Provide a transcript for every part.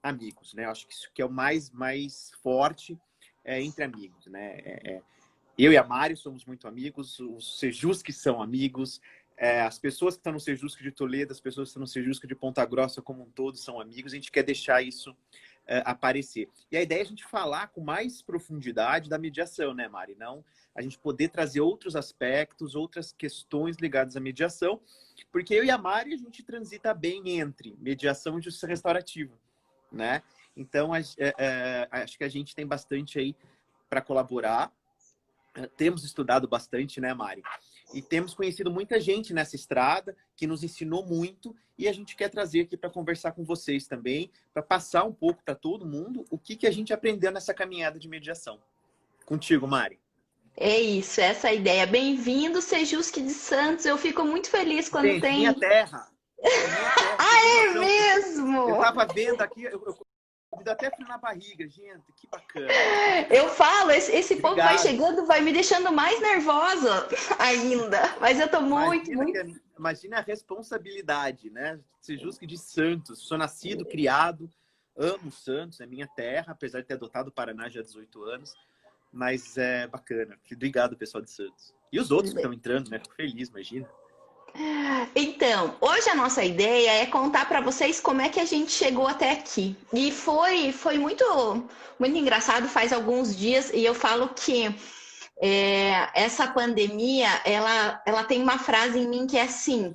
amigos, né? Eu acho que isso que é o mais forte entre amigos, né? Eu e a Mari somos muito amigos, os Sejusc são amigos, as pessoas que estão no Sejusc de Toledo, as pessoas que estão no Sejusc de Ponta Grossa como um todo são amigos, a gente quer deixar isso aparecer. E a ideia é a gente falar com mais profundidade da mediação, né, Mari? Não a gente poder trazer outros aspectos, outras questões ligadas à mediação, porque eu e a Mari, a gente transita bem entre mediação e justiça restaurativa, né? Então, acho que a gente tem bastante aí para colaborar. Temos estudado bastante, né, Mari? E temos conhecido muita gente nessa estrada que nos ensinou muito e a gente quer trazer aqui para conversar com vocês também, para passar um pouco para todo mundo o que a gente aprendeu nessa caminhada de mediação. Contigo, Mari. É isso, essa é a ideia. Bem-vindo, Sejusc de Santos. Eu fico muito feliz quando Gente, tem... minha terra. Minha terra. Ah, é Eu mesmo? tava vendo aqui, eu me dá até frio na barriga, gente. Que bacana. Eu falo, esse povo vai Obrigado. chegando, vai me deixando mais nervosa ainda. Mas eu tô muito. Imagina a responsabilidade, né? Sejusc de Santos. Sou nascido, criado, amo Santos, é minha terra, apesar de ter adotado o Paraná já há 18 anos. Mas é bacana. Obrigado, pessoal de Santos. E os outros que estão entrando, né? Fico feliz, imagina. Então, hoje a nossa ideia é contar para vocês como é que a gente chegou até aqui. E foi muito engraçado faz alguns dias, e eu falo que essa pandemia, ela tem uma frase em mim que é assim,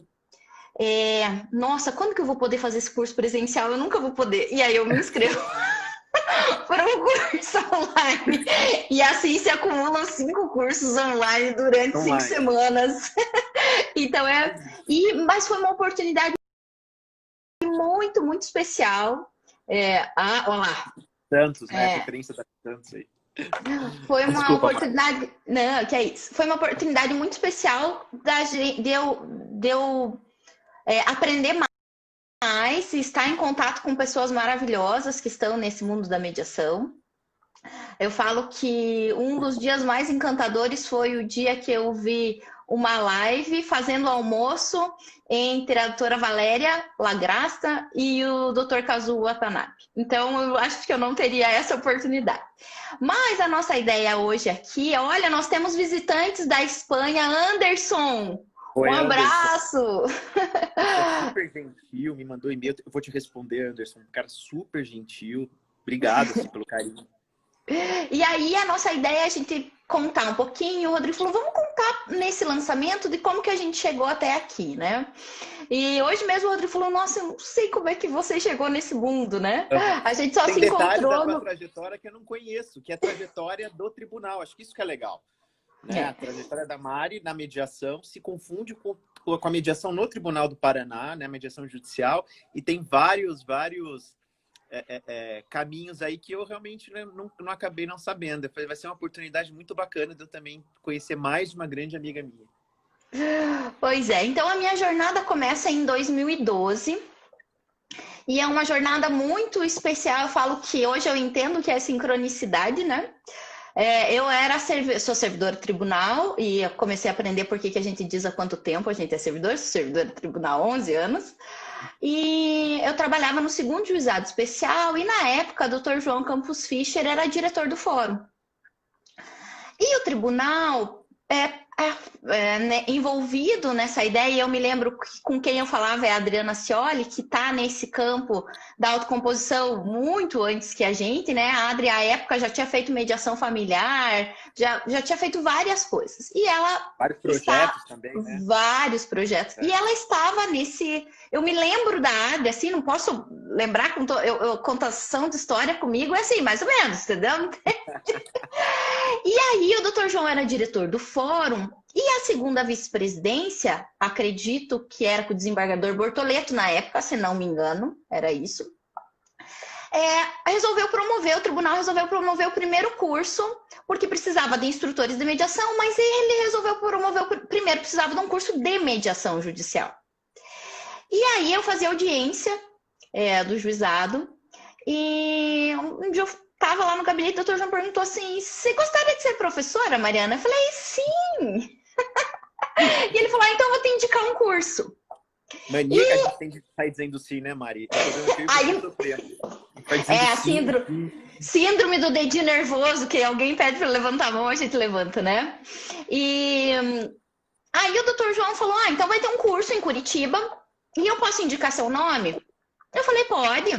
nossa, quando que eu vou poder fazer esse curso presencial? Eu nunca vou poder. E aí eu me inscrevo para um curso online. E assim se acumulam 5 cursos online durante 5 semanas. Então mas foi uma oportunidade muito especial. Olha lá. Santos, né? A referência da Santos aí. Foi uma oportunidade. Não, que é isso. Foi uma oportunidade muito especial de eu aprender mais, estar em contato com pessoas maravilhosas que estão nesse mundo da mediação. Eu falo que um dos dias mais encantadores foi o dia que eu vi uma live fazendo almoço entre a doutora Valéria Lagrasta e o doutor Kazuo Watanabe. Então, eu acho que eu não teria essa oportunidade. Mas a nossa ideia hoje aqui, olha, nós temos visitantes da Espanha, Anderson. Oi, um abraço! Anderson. Super gentil, me mandou e-mail. Eu vou te responder, Anderson. Um cara super gentil. Obrigado assim, pelo carinho. E aí a nossa ideia é a gente contar um pouquinho. O Rodrigo falou, vamos contar nesse lançamento de como que a gente chegou até aqui, né? E hoje mesmo o Rodrigo falou, nossa, eu não sei como é que você chegou nesse mundo, né? A gente só se encontrou no... trajetória que eu não conheço, que é a trajetória do tribunal. Acho que isso que é legal. Né? A trajetória da Mari na mediação se confunde com a mediação no Tribunal do Paraná, né? A mediação judicial, e tem vários caminhos aí que eu realmente não acabei não sabendo. Vai ser uma oportunidade muito bacana de eu também conhecer mais uma grande amiga minha. Pois é, então a minha jornada começa em 2012 e é uma jornada muito especial. Eu falo que hoje eu entendo que é sincronicidade, né? Sou servidora tribunal e eu comecei a aprender por que a gente diz há quanto tempo a gente é servidor. Sou servidora tribunal há 11 anos. E eu trabalhava no 2º Juizado Especial e na época o Dr. João Campos Fischer era diretor do fórum. E o tribunal né, envolvido nessa ideia, eu me lembro que com quem eu falava é a Adriana Scioli, que está nesse campo da autocomposição muito antes que a gente, né? A Adri, à época, já tinha feito mediação familiar, já tinha feito várias coisas. E ela... Vários projetos também, né? Vários projetos. E ela estava nesse... Eu me lembro da Adri, assim, não posso lembrar com contação de história comigo, é assim, mais ou menos, entendeu? E aí o Dr. João era diretor do fórum e a segunda vice-presidência, acredito que era com o desembargador Bortoleto na época, se não me engano, era isso. O tribunal resolveu promover o primeiro curso, porque precisava de instrutores de mediação, mas ele resolveu promover primeiro, precisava de um curso de mediação judicial. E aí eu fazia audiência do juizado, e um dia eu estava lá no gabinete, o doutor João perguntou assim, você gostaria de ser professora, Mariana? Eu falei, sim! E ele falou, então eu vou te indicar um curso. Mania que a gente tem de sair dizendo sim, né, Mari? É a síndrome do dedinho nervoso, que alguém pede para levantar a mão, a gente levanta, né? E aí o doutor João falou, então vai ter um curso em Curitiba e eu posso indicar seu nome? Eu falei, pode.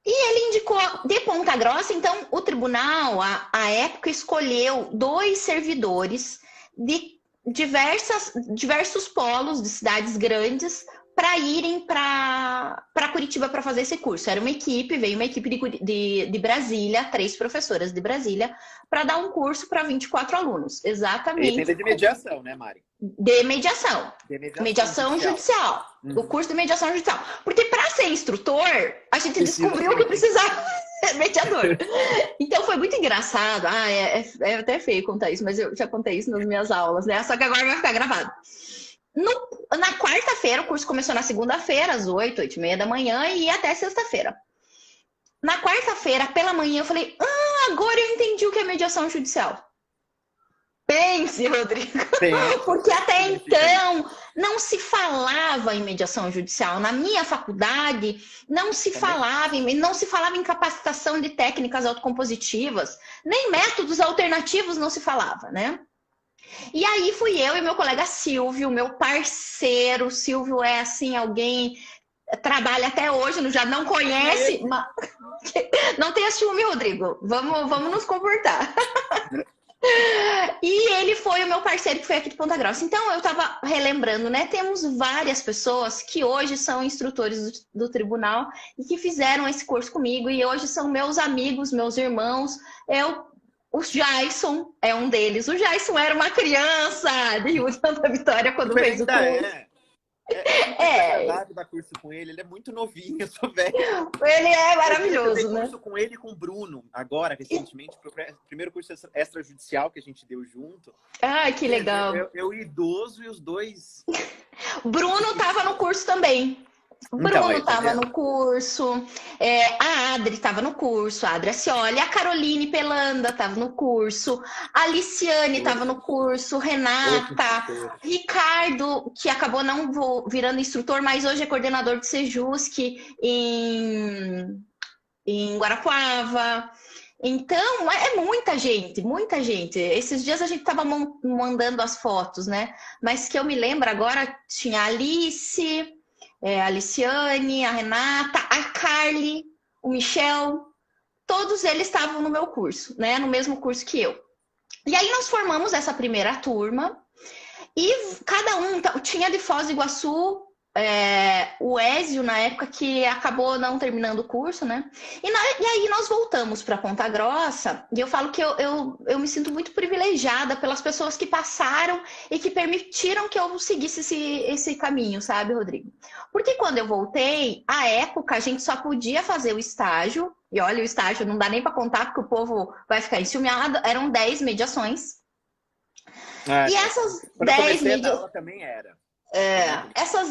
E ele indicou de Ponta Grossa, então o tribunal, à época, escolheu 2 servidores de diversos polos de cidades grandes para irem para Curitiba para fazer esse curso. Era uma equipe, veio uma equipe de Brasília, 3 professoras de Brasília, para dar um curso para 24 alunos. Exatamente. E de mediação, né, Mari? De mediação. Mediação judicial. Uhum. O curso de mediação judicial. Porque para ser instrutor, a gente descobriu que precisava ser mediador. Então foi muito engraçado. É até feio contar isso, mas eu já contei isso nas minhas aulas, né? Só que agora vai ficar gravado. Na quarta-feira, o curso começou na segunda-feira, às 8h30 da manhã, e ia até sexta-feira. Na quarta-feira, pela manhã, eu falei, agora eu entendi o que é mediação judicial. Pense, Rodrigo. Porque até então não se falava em mediação judicial. Na minha faculdade não se falava em capacitação de técnicas autocompositivas, nem métodos alternativos não se falava, né? E aí fui eu e meu colega Silvio, meu parceiro. Silvio é assim, alguém trabalha até hoje, já não conhece, mas... não tenha ciúme, Rodrigo. Vamos nos comportar. E ele foi o meu parceiro que foi aqui de Ponta Grossa. Então eu estava relembrando, né? Temos várias pessoas que hoje são instrutores do tribunal e que fizeram esse curso comigo e hoje são meus amigos, meus irmãos. O Jason é um deles. O Jason era uma criança de Rio de Santa Vitória quando fez o curso. É dar curso com ele é muito novinho, eu sou velho. Ele é maravilhoso, eu né? curso com ele e com o Bruno, agora, recentemente, o primeiro curso extrajudicial que a gente deu junto. Que legal. Eu idoso e os dois... Bruno tava no curso também. O Bruno estava no curso, a Adri estava no curso, a Adri Ascioli, a Caroline Pelanda estava no curso, a Aliciane estava no curso, Renata, Ricardo, que acabou não virando instrutor, mas hoje é coordenador de Sejusc em Guarapuava. Então, é muita gente, muita gente. Esses dias a gente estava mandando as fotos, né? Mas que eu me lembro agora, tinha a Alice... a Aliciane, a Renata, a Carly, o Michel, todos eles estavam no meu curso, né? No mesmo curso que eu. E aí nós formamos essa primeira turma e cada um tinha de Foz do Iguaçu, o Ézio, na época, que acabou não terminando o curso, né? E aí nós voltamos para Ponta Grossa e eu falo que eu me sinto muito privilegiada pelas pessoas que passaram e que permitiram que eu seguisse esse caminho, sabe, Rodrigo? Porque quando eu voltei, à época, a gente só podia fazer o estágio, e olha, o estágio não dá nem para contar, porque o povo vai ficar enciumado, eram 10 mediações. E essas 10 mediações... também era.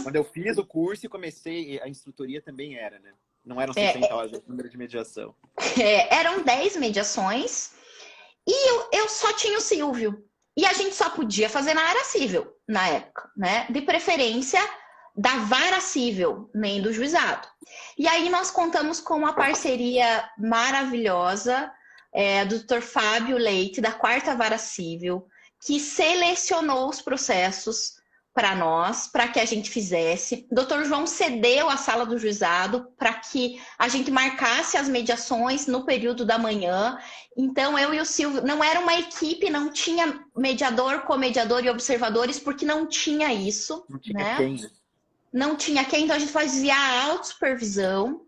Quando eu fiz o curso e comecei, a instrutoria também era, né? Não eram 60 horas o número de mediação. Eram 10 mediações e eu só tinha o Silvio. E a gente só podia fazer na área civil, na época, né? De preferência da vara civil, nem do juizado. E aí nós contamos com uma parceria maravilhosa do Dr. Fábio Leite, da 4ª Vara Civil, que selecionou os processos para nós, para que a gente fizesse. O Dr. João cedeu a sala do juizado para que a gente marcasse as mediações no período da manhã. Então, eu e o Silvio, não era uma equipe, não tinha mediador, comediador e observadores, porque não tinha isso. Não tinha né? quem. Não tinha quem, então a gente fazia a autossupervisão.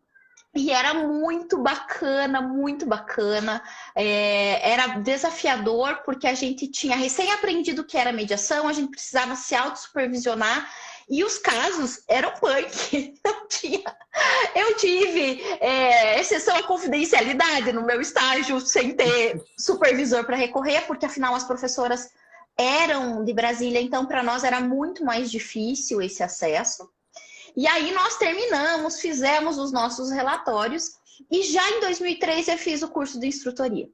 E era muito bacana, muito bacana. Era desafiador, porque a gente tinha recém-aprendido o que era mediação, a gente precisava se autossupervisionar, e os casos eram punk. Não tinha. Eu tive exceção à confidencialidade no meu estágio, sem ter supervisor para recorrer, porque afinal as professoras eram de Brasília, então para nós era muito mais difícil esse acesso. E aí nós terminamos, fizemos os nossos relatórios e já em 2003 eu fiz o curso de instrutoria.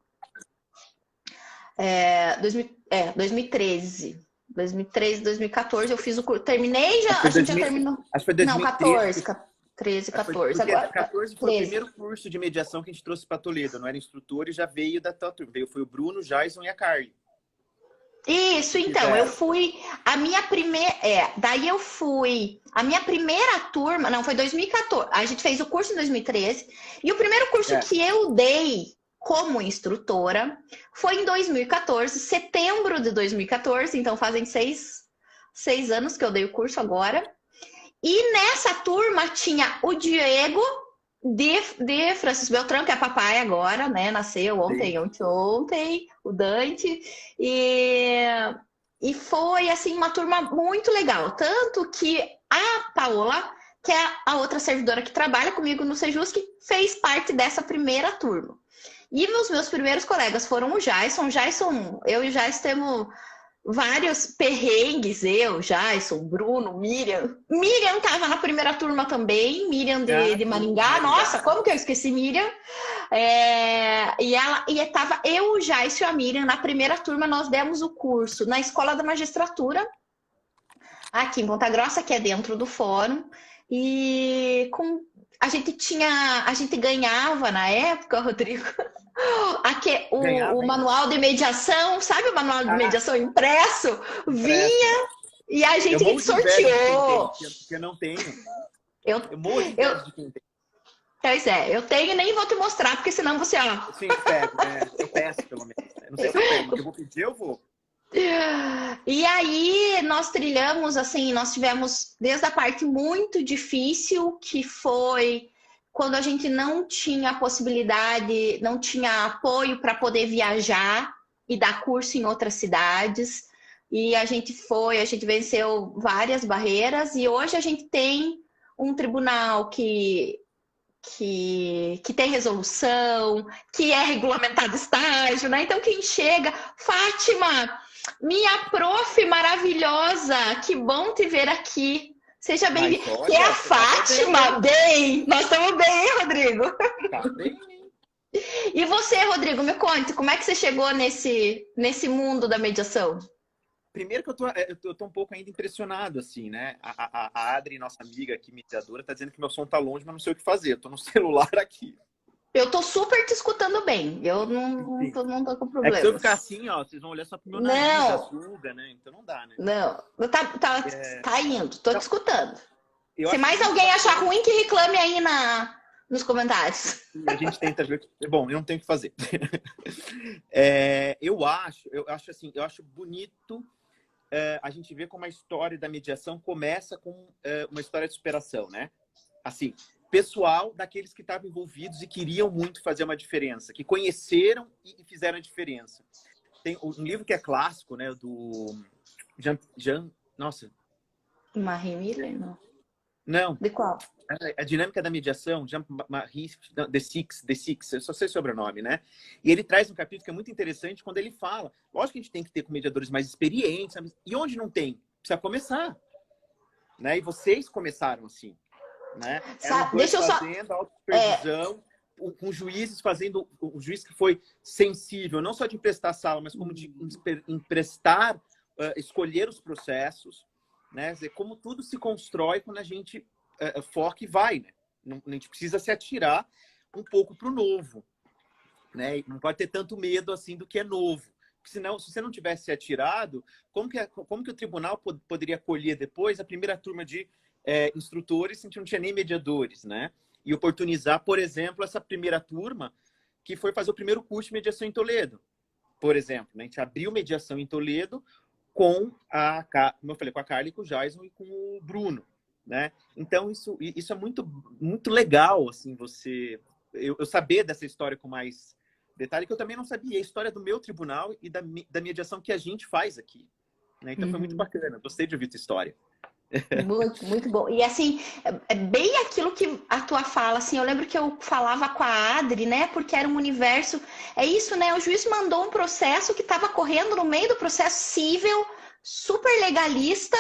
2013, 2014 eu fiz o curso. Terminei já? A gente já terminou? Acho que foi 2013. Não, 14. 13, Foi 14. porque Agora, 14 foi o 13. primeiro curso de mediação que a gente trouxe para Toledo. Não era instrutor e já veio da tua turma. Foi o Bruno, o Jason e a Carly. Isso, então, eu fui. A minha primeira. Daí eu fui. A minha primeira turma. Não, foi 2014. A gente fez o curso em 2013. E o primeiro curso que eu dei como instrutora foi em 2014, setembro de 2014. Então fazem seis anos que eu dei o curso agora. E nessa turma tinha o Diego de Francis Beltrão, que é papai agora, né? Nasceu ontem, o Dante. E foi, assim, uma turma muito legal. Tanto que a Paola, que é a outra servidora que trabalha comigo no Sejusc, fez parte dessa primeira turma. E os meus primeiros colegas foram o Jason. Eu e o Jason temos vários perrengues, eu, Jason, Bruno, Miriam. Miriam estava na primeira turma também, Miriam de Maringá. Nossa, como que eu esqueci Miriam? E estava eu, o Jason e a Miriam na primeira turma. Nós demos o curso na Escola da Magistratura, aqui em Ponta Grossa, que é dentro do fórum. E a gente ganhava na época, Rodrigo, o manual de mediação, sabe o manual de mediação impresso? Vinha e a gente sorteou. Que eu não tenho. Eu morro de inveja de quem tem. Pois é, eu tenho e nem vou te mostrar, porque senão você... Sim, eu pego, eu peço pelo menos. Não sei se eu pego, porque eu vou pedir, eu vou. E aí nós trilhamos, assim, nós tivemos desde a parte muito difícil, que foi quando a gente não tinha possibilidade, não tinha apoio para poder viajar e dar curso em outras cidades. E a gente venceu várias barreiras, e hoje a gente tem um tribunal que tem resolução, que é regulamentado estágio, né? Então quem chega, Fátima, minha prof maravilhosa, que bom te ver aqui. Seja bem-vinda. Que é a Fátima, bem. Nós estamos bem, hein, Rodrigo? Tá bem. E você, Rodrigo, me conte, como é que você chegou nesse mundo da mediação? Primeiro que eu tô um pouco ainda impressionado, assim, né? A Adri, nossa amiga aqui, mediadora, tá dizendo que meu som tá longe, mas não sei o que fazer. Eu tô no celular aqui. Eu tô super te escutando bem. Eu não tô com problema. É que se eu ficar assim, ó, vocês vão olhar só pro meu nariz, a ruga, né? Então não dá, né? Não, tá indo, tô te escutando. Se mais alguém achar ruim, que reclame aí nos comentários. A gente tenta ver. Bom, eu não tenho o que fazer. Eu acho bonito a gente ver como a história da mediação começa com uma história de superação, né? Assim, pessoal daqueles que estavam envolvidos e queriam muito fazer uma diferença, que conheceram e fizeram a diferença. Tem um livro que é clássico, né? Do nossa. Marie Miller, não? Não. De qual? A dinâmica da mediação, Jean-Marie The Six, eu só sei o sobrenome, né? E ele traz um capítulo que é muito interessante quando ele fala, lógico que a gente tem que ter com mediadores mais experientes, sabe? E onde não tem? Precisa começar. Né? E vocês começaram assim. Né? Deixa eu fazendo autossupervisão, com juízes fazendo o juiz que foi sensível, não só de emprestar sala, mas como de emprestar, escolher os processos, né? Dizer, como tudo se constrói quando a gente foca e vai, né? A gente precisa se atirar um pouco para o novo, né? Não pode ter tanto medo assim do que é novo. Porque senão, se você não tivesse se atirado, como que o tribunal poderia acolher depois a primeira turma de instrutores, se a gente não tinha nem mediadores, né? E oportunizar, por exemplo, essa primeira turma que foi fazer o primeiro curso de mediação em Toledo, por exemplo. Né? A gente abriu mediação em Toledo com como eu falei, com a Carly, com o Jason e com o Bruno, né? Então, isso é muito, muito legal, assim, eu saber dessa história com mais detalhe, que eu também não sabia, a história do meu tribunal e da mediação que a gente faz aqui. Né? Então, foi muito bacana. Gostei de ouvir tua história. Muito, muito bom. E assim, é bem aquilo que a tua fala, assim, eu lembro que eu falava com a Adri, né, porque era um universo, é isso, né, o juiz mandou um processo que estava correndo no meio do processo cível, super legalista,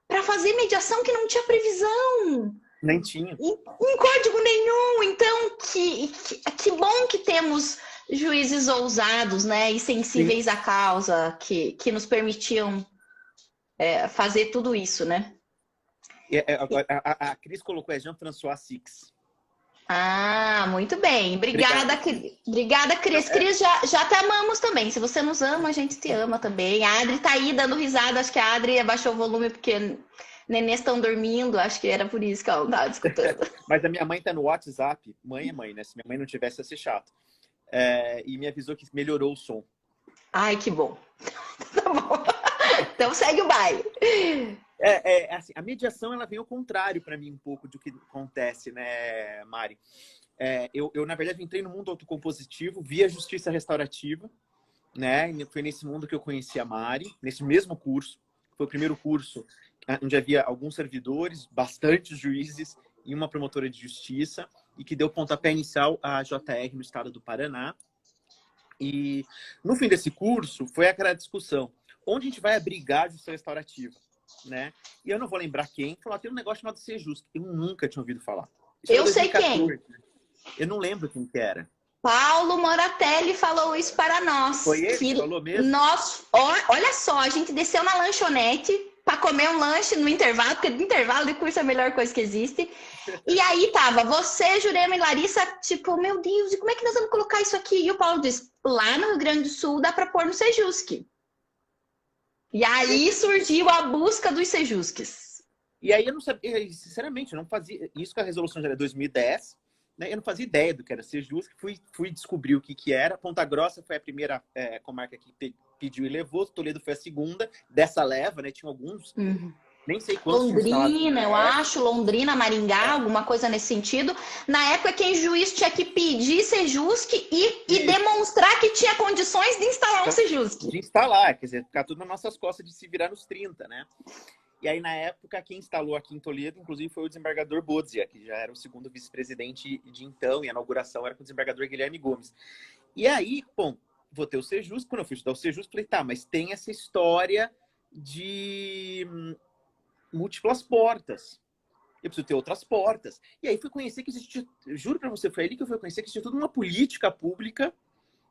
para fazer mediação que não tinha previsão. Nem tinha. Em código nenhum. Então, que bom que temos juízes ousados, né, e sensíveis à causa, que nos permitiam fazer tudo isso, né? A Cris colocou Jean-François Six. Ah, muito bem. Obrigada, Cris. Obrigada, Cris. Cris, já te amamos também. Se você nos ama, a gente te ama também. A Adri tá aí dando risada. Acho que a Adri abaixou o volume porque nenês estão dormindo. Acho que era por isso que ela não estava escutando. Mas a minha mãe tá no WhatsApp. Mãe é mãe, né? Se minha mãe não tivesse, ia ser chato. E me avisou que melhorou o som. Ai, que bom. Tá bom. Então segue o baile. Assim, a mediação, ela vem ao contrário para mim um pouco do que acontece, né, Mari? Eu, na verdade, entrei no mundo autocompositivo via justiça restaurativa, né? E foi nesse mundo que eu conheci a Mari, nesse mesmo curso. Foi o primeiro curso onde havia alguns servidores, bastante juízes e uma promotora de justiça, e que deu pontapé inicial à JR no estado do Paraná. E no fim desse curso, foi aquela discussão. Onde a gente vai abrigar a justiça restaurativa? Né? E eu não vou lembrar quem falou, tem um negócio chamado Sejusc. Eu nunca tinha ouvido falar. Eu sei quem. Eu não lembro quem que era. Paulo Moratelli falou isso para nós. Foi ele que falou mesmo? Olha só, a gente desceu na lanchonete para comer um lanche no intervalo, porque no intervalo de curso é a melhor coisa que existe. E aí tava você, Jurema e Larissa, tipo, meu Deus, e como é que nós vamos colocar isso aqui? E o Paulo disse, lá no Rio Grande do Sul dá para pôr no Sejusc. E aí surgiu a busca dos Sejusques. E aí eu não sabia, sinceramente, eu não fazia isso, com a resolução já era 2010, né? Eu não fazia ideia do que era Sejusc, fui descobrir o que era. Ponta Grossa foi a primeira comarca que pediu e levou, Toledo foi a segunda dessa leva, né? Tinha alguns, nem sei quantos. Londrina, eu acho, Londrina, Maringá, alguma coisa nesse sentido. Na época, quem juiz tinha que pedir Sejusc e demonstrar que tinha condições de instalar um Sejusc. De instalar, quer dizer, ficar tudo nas nossas costas de se virar nos 30, né? E aí, na época, quem instalou aqui em Toledo, inclusive, foi o desembargador Bodzia, que já era o segundo vice-presidente de então, e a inauguração era com o desembargador Guilherme Gomes. E aí, bom, vou ter o Sejusc. Quando eu fui estudar o Sejusc, falei, tá, mas tem essa história de múltiplas portas. Eu preciso ter outras portas. E aí fui conhecer que existia, juro para você, foi ali que eu fui conhecer que existia toda uma política pública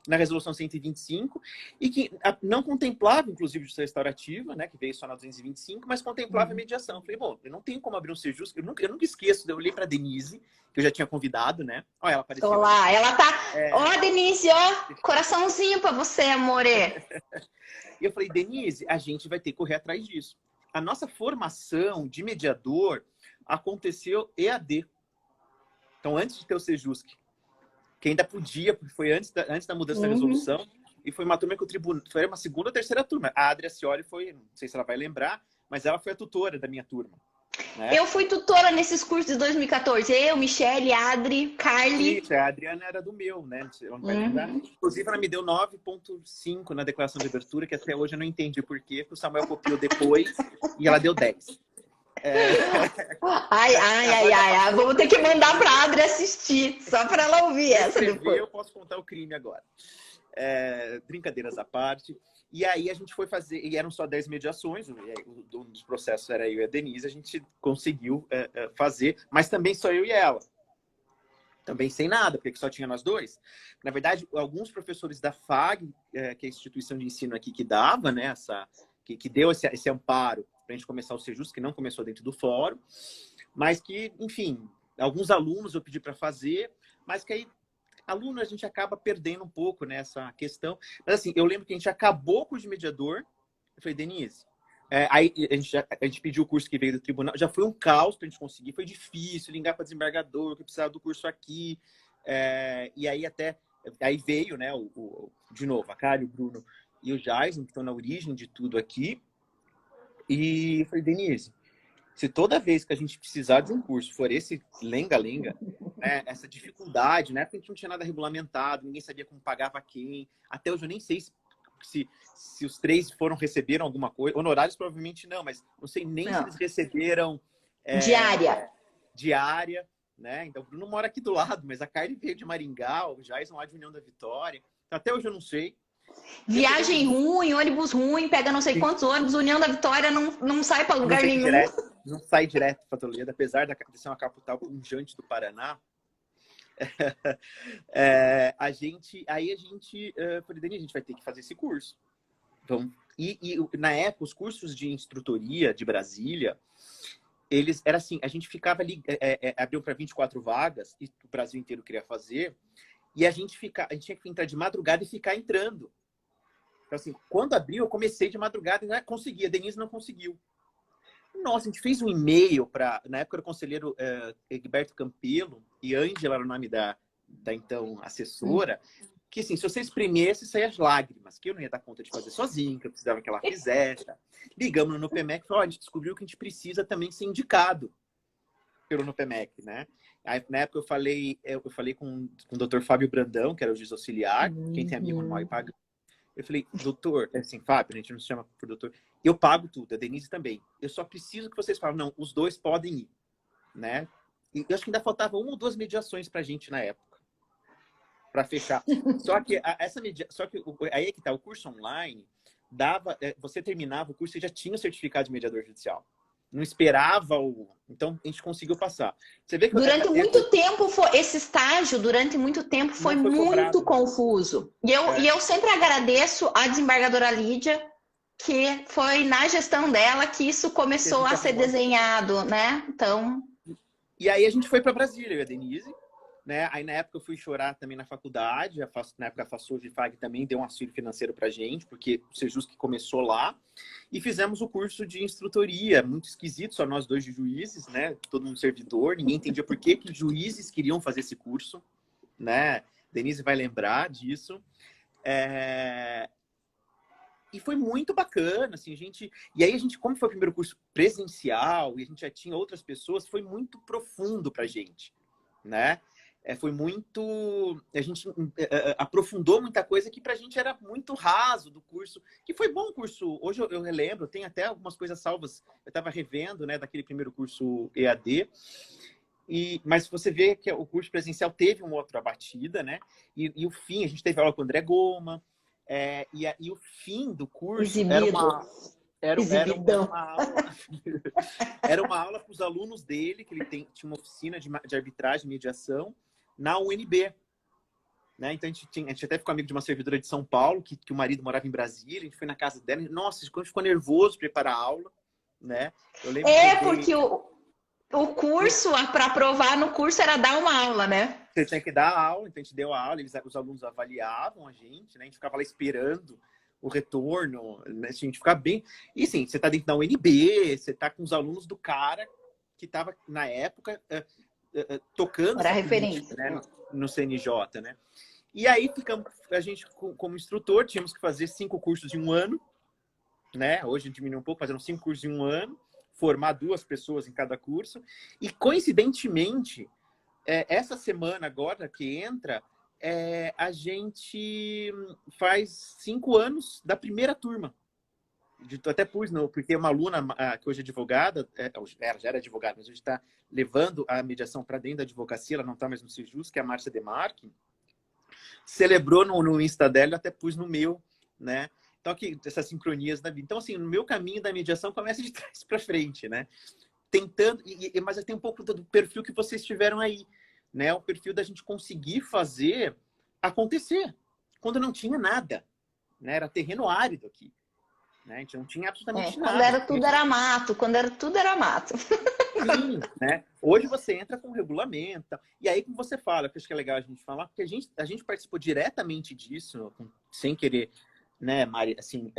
na Resolução 125 e que não contemplava, inclusive, justiça restaurativa, né, que veio só na 225, mas contemplava a mediação. Falei, bom, eu não tenho como abrir um Sejusc, eu nunca esqueço, eu olhei para Denise, que eu já tinha convidado, né? Olha, ela apareceu. Olá, ela tá... Ó, Denise, ó, coraçãozinho para você, amore. E eu falei, Denise, a gente vai ter que correr atrás disso. A nossa formação de mediador aconteceu EAD. Então, antes de ter o Sejusc, que ainda podia, porque foi antes da mudança da resolução, e foi uma turma que o tribunal... Foi uma segunda ou terceira turma. A Adria Cioli foi, não sei se ela vai lembrar, mas ela foi a tutora da minha turma. Né? Eu fui tutora nesses cursos de 2014. Eu, Michele, Adri, Carly. Isso, a Adriana era do meu, né? Inclusive, ela me deu 9,5 na declaração de abertura, que até hoje eu não entendi por quê, porque o Samuel copiou depois e ela deu 10. Ai. Vamos ter que mandar para a Adri assistir, só para ela ouvir essa depois. Eu posso contar o crime agora. Brincadeiras à parte. E aí a gente foi fazer, e eram só 10 mediações, um dos processos era eu e a Denise, a gente conseguiu fazer, mas também só eu e ela. Também sem nada, porque só tinha nós dois. Na verdade, alguns professores da FAG, que é a instituição de ensino aqui que dava, né, que deu esse amparo para a gente começar o Sejusc, que não começou dentro do fórum, mas que, enfim, alguns alunos eu pedi para fazer, mas que aí aluno a gente acaba perdendo um pouco nessa questão. Mas assim, eu lembro que a gente acabou com o de mediador. Eu falei, Denise, aí a gente pediu o curso que veio do tribunal. Já foi um caos para a gente conseguir. Foi difícil ligar para desembargador, que precisava do curso aqui. E aí veio, né, de novo, a Kari, o Bruno e o Jason, que estão na origem de tudo aqui. E eu falei, Denise, se toda vez que a gente precisar de um curso for esse lenga-lenga, né, essa dificuldade, né, porque a gente não tinha nada regulamentado, ninguém sabia como pagava quem, até hoje eu nem sei se os três receberam alguma coisa, honorários provavelmente não, mas não sei nem se eles receberam diária, né, então o Bruno mora aqui do lado, mas a Carly veio de Maringá, o Jason lá de União da Vitória, então, até hoje eu não sei. Viagem ruim, ônibus ruim, pega não sei quantos ônibus, União da Vitória não sai para lugar nenhum. Não sai direto para Toledo, apesar de ser uma capital pujante do Paraná. A gente falei, Denise, a gente vai ter que fazer esse curso. Então, e na época, os cursos de instrutoria de Brasília, era assim, a gente ficava ali, abriu para 24 vagas, e o Brasil inteiro queria fazer, e a gente tinha que entrar de madrugada e ficar entrando. Então, assim, quando abriu, eu comecei de madrugada e não consegui, a Denise não conseguiu. Nossa, a gente fez um e-mail para, na época era o conselheiro Egberto Campelo, e Ângela era o nome da então assessora, que assim, se você espremesse, saia as lágrimas, que eu não ia dar conta de fazer sozinho, que eu precisava que ela fizesse. Tá? Ligamos no Nupemec e falou, a gente descobriu que a gente precisa também ser indicado pelo Nupemec, né? Aí, na época eu falei com o Dr. Fábio Brandão, que era o juiz auxiliar, quem tem amigo normal e paga. Eu falei, doutor, assim, Fábio, a gente não se chama por doutor, eu pago tudo, a Denise também. Eu só preciso que vocês falem, não, os dois podem ir, né? E eu acho que ainda faltava 1 ou 2 mediações pra gente na época, para fechar. Só que aí é que tá, o curso online você terminava o curso e já tinha o certificado de mediador judicial. Não esperava Então, a gente conseguiu passar. Você vê que esse estágio, durante muito tempo, foi muito cobrado, confuso. E eu sempre agradeço a desembargadora Lídia, que foi na gestão dela que isso começou a ser desenhado, né? Então... E aí a gente foi para Brasília, eu e a Denise, né? Aí na época eu fui chorar também na faculdade, na época a FASURG também deu um auxílio financeiro pra gente, porque o Sejus que começou lá, e fizemos o curso de instrutoria, muito esquisito, só nós dois de juízes, né? Todo mundo servidor, ninguém entendia por que os juízes queriam fazer esse curso, né? Denise vai lembrar disso. E foi muito bacana, assim, E aí como foi o primeiro curso presencial, e a gente já tinha outras pessoas, foi muito profundo pra gente, né? Foi muito... A gente aprofundou muita coisa que pra gente era muito raso do curso, que foi bom o curso. Hoje eu relembro, tem até algumas coisas salvas. Eu estava revendo, né, daquele primeiro curso EAD. Mas você vê que o curso presencial teve uma outra batida, né? E o fim, a gente teve aula com o André Goma, e o fim do curso era uma aula para os alunos dele, que ele tinha uma oficina de arbitragem e mediação na UNB. Né? Então, a gente até ficou amigo de uma servidora de São Paulo, que o marido morava em Brasília, a gente foi na casa dela, e, nossa, a gente ficou nervoso preparar a aula. Né? Eu lembro porque o curso, para aprovar no curso, era dar uma aula, né? Você tinha que dar a aula, então a gente deu a aula, os alunos avaliavam a gente, né? A gente ficava lá esperando o retorno, né? A gente ficava bem... E sim, você está dentro da UNB, você está com os alunos do cara que estava, na época, tocando essa referência, né? No CNJ, né? E aí a gente, como instrutor, tínhamos que fazer 5 cursos em um ano, né? Hoje diminuiu um pouco, fazendo 5 cursos em um ano, formar 2 pessoas em cada curso. E, coincidentemente, essa semana agora que entra, a gente faz 5 anos da primeira turma. Até pus, porque uma aluna que hoje é advogada, já era advogada, mas hoje está levando a mediação para dentro da advocacia, ela não está mais no Sejus, que é a Márcia Demarque, celebrou no Insta dela, até pus no meu, né? Então, aqui, essas sincronias da vida. Então, assim, no meu caminho da mediação começa de trás para frente, né? Tentando, mas tem um pouco do perfil que vocês tiveram aí, né? O perfil da gente conseguir fazer acontecer, quando não tinha nada, né? Era terreno árido aqui. Né? A gente não tinha absolutamente nada. Quando era tudo era mato. Sim, né? Hoje você entra com regulamento. E aí, como você fala, que eu acho que é legal a gente falar, porque a gente participou diretamente disso, sem querer, né, Mari, assim,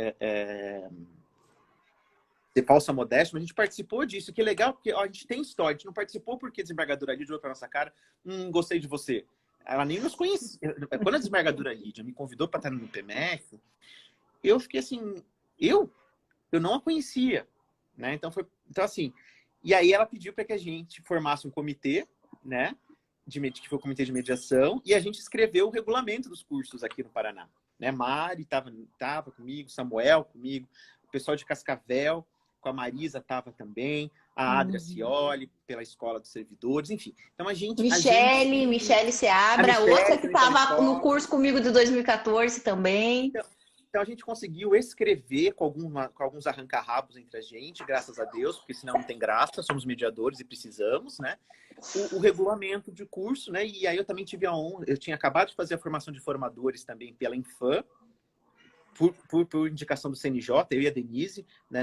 ter falsa modéstia, mas a gente participou disso, que é legal, porque a gente tem história, a gente não participou porque a desembargadora Lídia olhou pra nossa cara, gostei de você. Ela nem nos conhecia. Quando a desembargadora Lídia me convidou para estar no PMF, eu fiquei assim, eu não a conhecia, né? Então assim, e aí ela pediu para que a gente formasse um comitê, né? Que foi o comitê de mediação, e a gente escreveu o regulamento dos cursos aqui no Paraná, né? Mari estava comigo, Samuel comigo, o pessoal de Cascavel, com a Marisa estava também, a Adria Cioli, pela Escola dos Servidores, enfim. Então Michele Seabra, outra que estava no curso comigo de 2014 também. Então, a gente conseguiu escrever com alguns arranca-rabos entre a gente, graças a Deus, porque senão não tem graça, somos mediadores e precisamos, né? O regulamento de curso, né? E aí eu também tive a honra, eu tinha acabado de fazer a formação de formadores também pela Infam, por indicação do CNJ, eu e a Denise, né?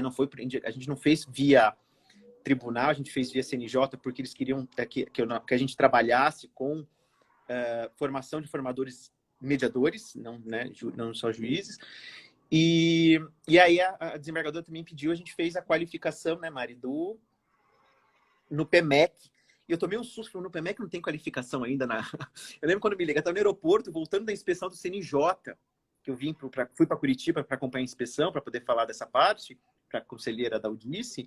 A gente não fez via tribunal, a gente fez via CNJ, porque eles queriam que a gente trabalhasse com formação de formadores mediadores, não, né, não só juízes. E aí a desembargadora também pediu, a gente fez a qualificação, né, Mari, no PMEC. E eu tomei um susto, falando, no PMEC não tem qualificação ainda. Eu lembro quando me ligaram, eu estava no aeroporto, voltando da inspeção do CNJ, que eu fui para Curitiba para acompanhar a inspeção, para poder falar dessa parte, para a conselheira da audiência.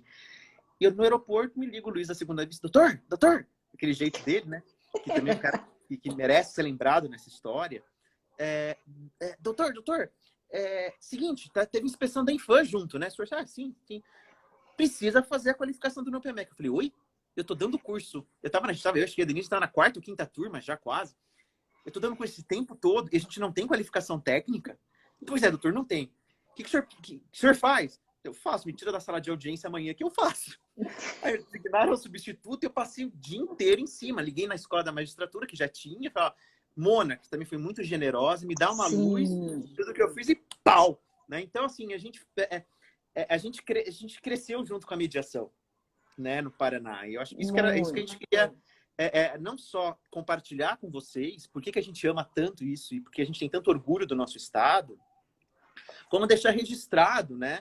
E eu no aeroporto me ligo o Luiz da segunda vista, doutor, aquele jeito dele, né? Que também é um cara que merece ser lembrado nessa história. Doutor, seguinte, teve inspeção da Infam junto, né? O senhor, sim. Precisa fazer a qualificação do NUPEMEC. Eu falei, oi? Eu tô dando curso. Eu acho que a Denise estava na 4ª ou 5ª turma, já quase. Eu tô dando curso esse tempo todo e a gente não tem qualificação técnica? Pois é, doutor, não tem. O que o senhor faz? Eu faço, me tira da sala de audiência amanhã que eu faço. Aí designaram o substituto e eu passei o dia inteiro em cima. Liguei na escola da magistratura, que já tinha, falei, Mona, que também foi muito generosa, me dá uma luz, tudo que eu fiz e pau! Né? Então, assim, a gente cresceu junto com a mediação, né, no Paraná. E eu acho que isso que a gente queria não só compartilhar com vocês, por que a gente ama tanto isso e porque a gente tem tanto orgulho do nosso estado, como deixar registrado, né,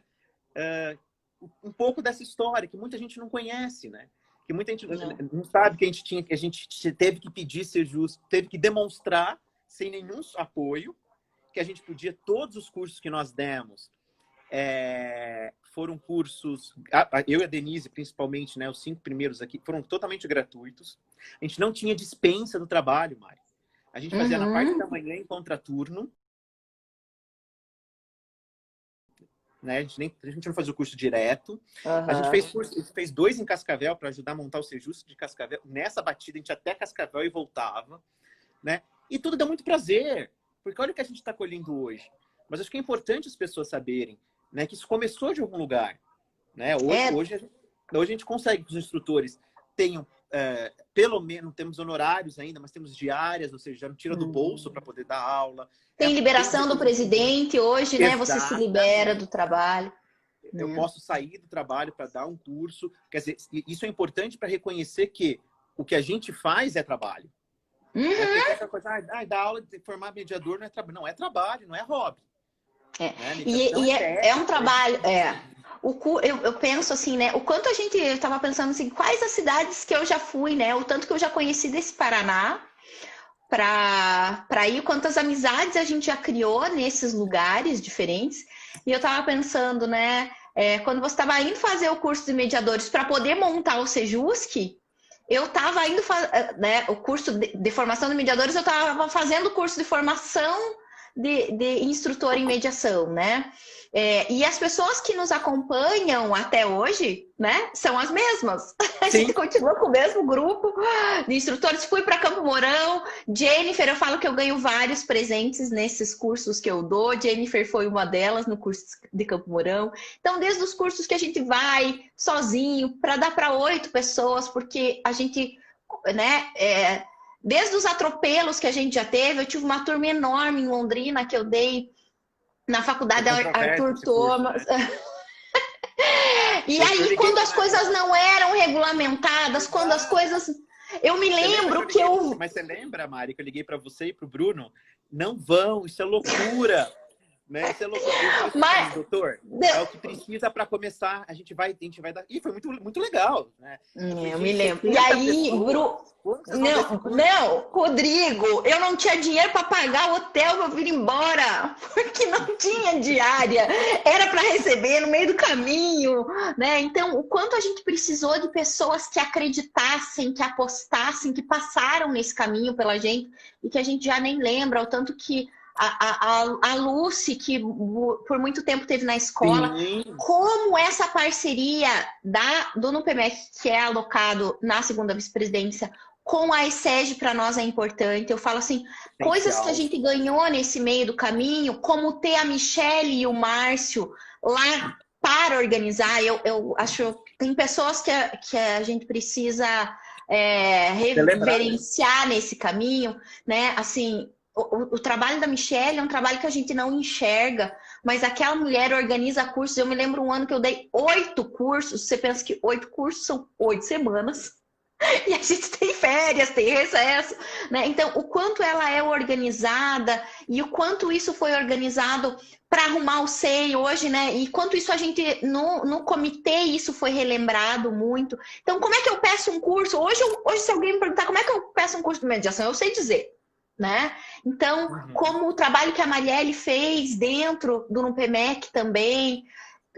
um pouco dessa história que muita gente não conhece, né? Que muita gente não sabe que a gente teve que pedir ser justo, teve que demonstrar sem nenhum apoio que a gente podia. Todos os cursos que nós demos foram cursos, eu e a Denise principalmente, né, os 5 primeiros aqui foram totalmente gratuitos. A gente não tinha dispensa do trabalho, Mari. A gente fazia na parte da manhã em contraturno. Né? A gente não fazia o curso direto. A gente fez 2 em Cascavel para ajudar a montar o Sejus de Cascavel. Nessa batida, a gente ia até Cascavel e voltava. Né? E tudo dá muito prazer, porque olha o que a gente está colhendo hoje. Mas acho que é importante as pessoas saberem, né, que isso começou de algum lugar. Né? Hoje a gente consegue que os instrutores tenham, pelo menos, não temos honorários ainda, mas temos diárias, ou seja, já não tira do bolso para poder dar aula. Tem liberação do presidente hoje, né? Você se libera do trabalho. Eu posso sair do trabalho para dar um curso. Quer dizer, isso é importante para reconhecer que o que a gente faz é trabalho. Essa coisa, dar aula de formar mediador não é trabalho. Não, é trabalho, não é hobby. É um trabalho. Eu penso assim, né? O quanto eu estava pensando assim, quais as cidades que eu já fui, né? O tanto que eu já conheci desse Paraná para ir, quantas amizades a gente já criou nesses lugares diferentes. E eu estava pensando, né? Quando você estava indo fazer o curso de mediadores para poder montar o Sejusc, eu estava indo fazer, né, o curso de formação de mediadores, eu estava fazendo o curso de formação de instrutor em mediação, né? E as pessoas que nos acompanham até hoje, né, são as mesmas. A gente continua com o mesmo grupo de instrutores. Fui para Campo Mourão. Jennifer, eu falo que eu ganho vários presentes nesses cursos que eu dou. Jennifer foi uma delas no curso de Campo Mourão. Então, desde os cursos que a gente vai sozinho, para dar para 8 pessoas, porque a gente, né, desde os atropelos que a gente já teve, eu tive uma turma enorme em Londrina que eu dei na faculdade Arthur Thomas. Né? E aí, quando as coisas não eram regulamentadas, quando as coisas... Eu me lembro que eu... Mas você lembra, Mari, que eu liguei para você e para o Bruno? Não vão, isso é loucura. Né? Isso é loucura. Mas, doutor, é o que precisa para começar. A gente vai dar... E foi muito, muito legal. Né? Eu me lembro. E aí, Bruno... Não, Rodrigo, eu não tinha dinheiro para pagar o hotel para vir embora, porque não tinha diária, era para receber no meio do caminho, né? Então, o quanto a gente precisou de pessoas que acreditassem, que apostassem, que passaram nesse caminho pela gente e que a gente já nem lembra, o tanto que a Lucy, que por muito tempo teve na escola, como essa parceria do NUPEMEC, que é alocado na segunda vice-presidência, com a ESEG para nós é importante. Eu falo assim, coisas que a gente ganhou nesse meio do caminho, como ter a Michelle e o Márcio lá para organizar. Eu acho que tem pessoas que a gente precisa reverenciar nesse caminho, né? Assim, o trabalho da Michelle é um trabalho que a gente não enxerga, mas aquela mulher organiza cursos. Eu me lembro um ano que eu dei 8 cursos. Você pensa que 8 cursos são 8 semanas. E a gente tem férias, tem recesso, né? Então, o quanto ela é organizada e o quanto isso foi organizado para arrumar o SEI hoje, né? E quanto isso a gente, no comitê, isso foi relembrado muito. Então, como é que eu peço um curso? Hoje, se alguém me perguntar como é que eu peço um curso de mediação, eu sei dizer, né? Então, como o trabalho que a Marielle fez dentro do NUPEMEC também,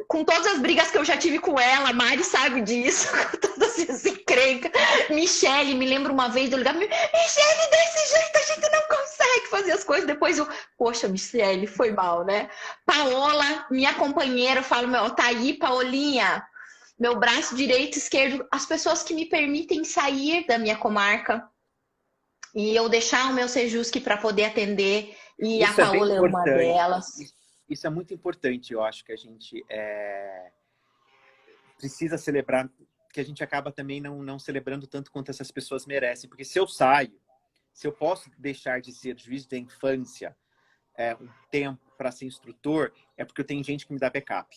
com todas as brigas que eu já tive com ela, a Mari sabe disso, com todas essas encrencas. Michelle, me lembro uma vez de eu ligar, Michelle, desse jeito a gente não consegue fazer as coisas. Depois eu, poxa, Michelle, foi mal, né? Paola, minha companheira, eu falo, meu, tá aí, Paolinha, meu braço direito e esquerdo, as pessoas que me permitem sair da minha comarca e eu deixar o meu Sejusc para poder atender, e Isso a Paola é uma delas. Isso é muito importante, eu acho que a gente precisa celebrar, que a gente acaba também não celebrando tanto quanto essas pessoas merecem. Porque se eu saio, se eu posso deixar de ser juiz da infância um tempo para ser instrutor, é porque eu tenho gente que me dá backup,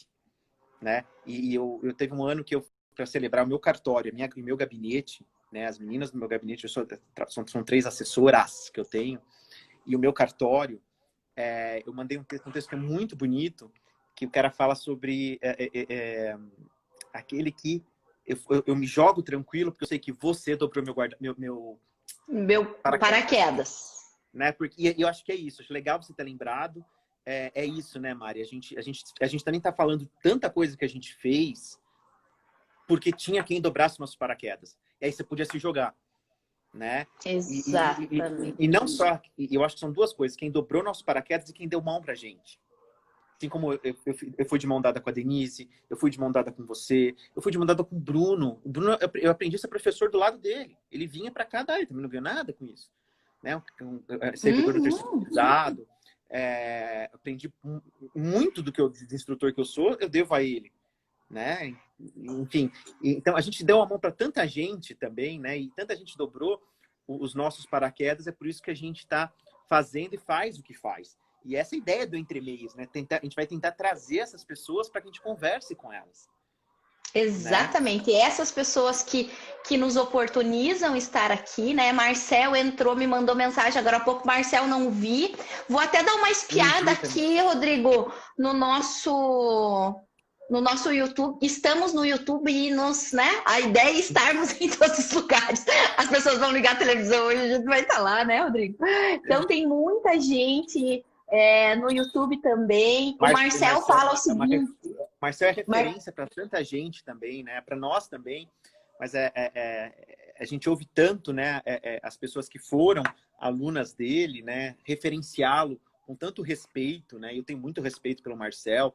né? E eu teve um ano que eu, para celebrar o meu cartório, o meu gabinete, né? As meninas do meu gabinete, são 3 assessoras que eu tenho, e o meu cartório, eu mandei um texto que é muito bonito, que o cara fala sobre aquele que eu me jogo tranquilo porque eu sei que você dobrou meu paraquedas. Né? Porque eu acho que é isso. Acho legal você ter lembrado. É isso, né, Mari? A gente também está falando tanta coisa que a gente fez porque tinha quem dobrasse nossos paraquedas. E aí você podia se jogar, né? Exatamente. E não só... eu acho que são 2 coisas. Quem dobrou nossos paraquedas e quem deu mão pra gente. Assim como eu fui de mão dada com a Denise, eu fui de mão dada com você, eu fui de mão dada com o Bruno. O Bruno, eu aprendi a ser professor do lado dele. Ele vinha pra cá, ele também não ganhou nada com isso. Né? Servidor do terceirizado. Aprendi muito do instrutor que eu sou, eu devo a ele. Né? Enfim, então a gente deu a mão para tanta gente também, né? E tanta gente dobrou os nossos paraquedas, é por isso que a gente está fazendo e faz o que faz. E essa ideia do Entre Meias, né? A gente vai tentar trazer essas pessoas para que a gente converse com elas. Exatamente. Né? Essas pessoas que nos oportunizam estar aqui, né? Marcel entrou, me mandou mensagem agora há pouco. Marcel, não vi. Vou até dar uma espiada aqui, Rodrigo, no nosso YouTube. Estamos no YouTube e né? A ideia é estarmos em todos os lugares. As pessoas vão ligar a televisão hoje, a gente vai estar lá, né, Rodrigo? Então tem muita gente no YouTube também. O Marcel fala o seguinte... Marcel é referência para tanta gente também, né? Para nós também. Mas a gente ouve tanto, né? As pessoas que foram alunas dele, né? Referenciá-lo com tanto respeito, né? Eu tenho muito respeito pelo Marcel.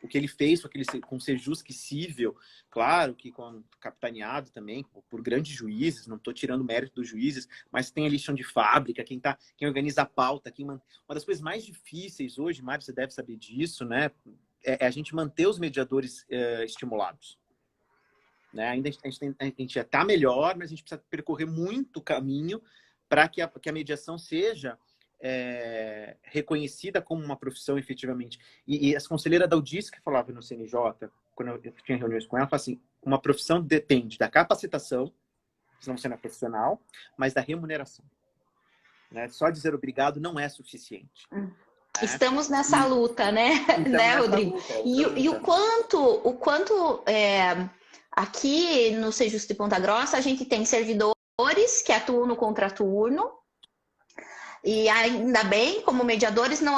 O que ele fez com o Sejusc cível, claro que capitaneado também por grandes juízes, não estou tirando o mérito dos juízes, mas tem ali chão de fábrica, quem organiza a pauta, uma das coisas mais difíceis hoje, Mário, você deve saber disso, né? É a gente manter os mediadores estimulados. Né? Ainda a gente já está melhor, mas a gente precisa percorrer muito caminho para que a mediação seja reconhecida como uma profissão efetivamente. E as conselheiras da UDIS que falava no CNJ, quando eu tinha reuniões com ela, fala assim, uma profissão depende da capacitação, senão você não é profissional, mas da remuneração. Né? Só dizer obrigado não é suficiente. Estamos nessa luta, né, Rodrigo? E o quanto aqui no Sejusc de Ponta Grossa a gente tem servidores que atuam no contraturno, e ainda bem, como mediadores, não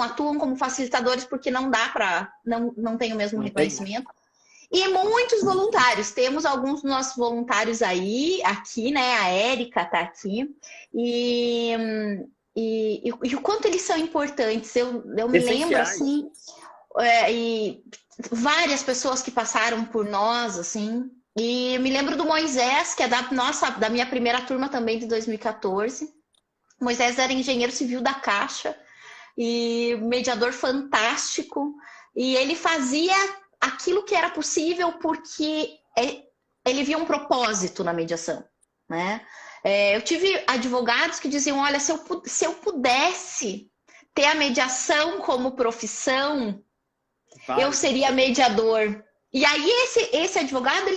atuam como facilitadores porque não dá para, não tem o mesmo reconhecimento. E muitos voluntários, temos alguns dos nossos voluntários aqui, né? A Érica está aqui. E o quanto eles são importantes, eu me lembro assim, e várias pessoas que passaram por nós, assim, e me lembro do Moisés, que é da minha primeira turma também de 2014. Moisés era engenheiro civil da Caixa e mediador fantástico, e ele fazia aquilo que era possível porque ele via um propósito na mediação, né? Eu tive advogados que diziam, olha, se eu pudesse ter a mediação como profissão, eu Vários. seria mediador. E aí esse advogado,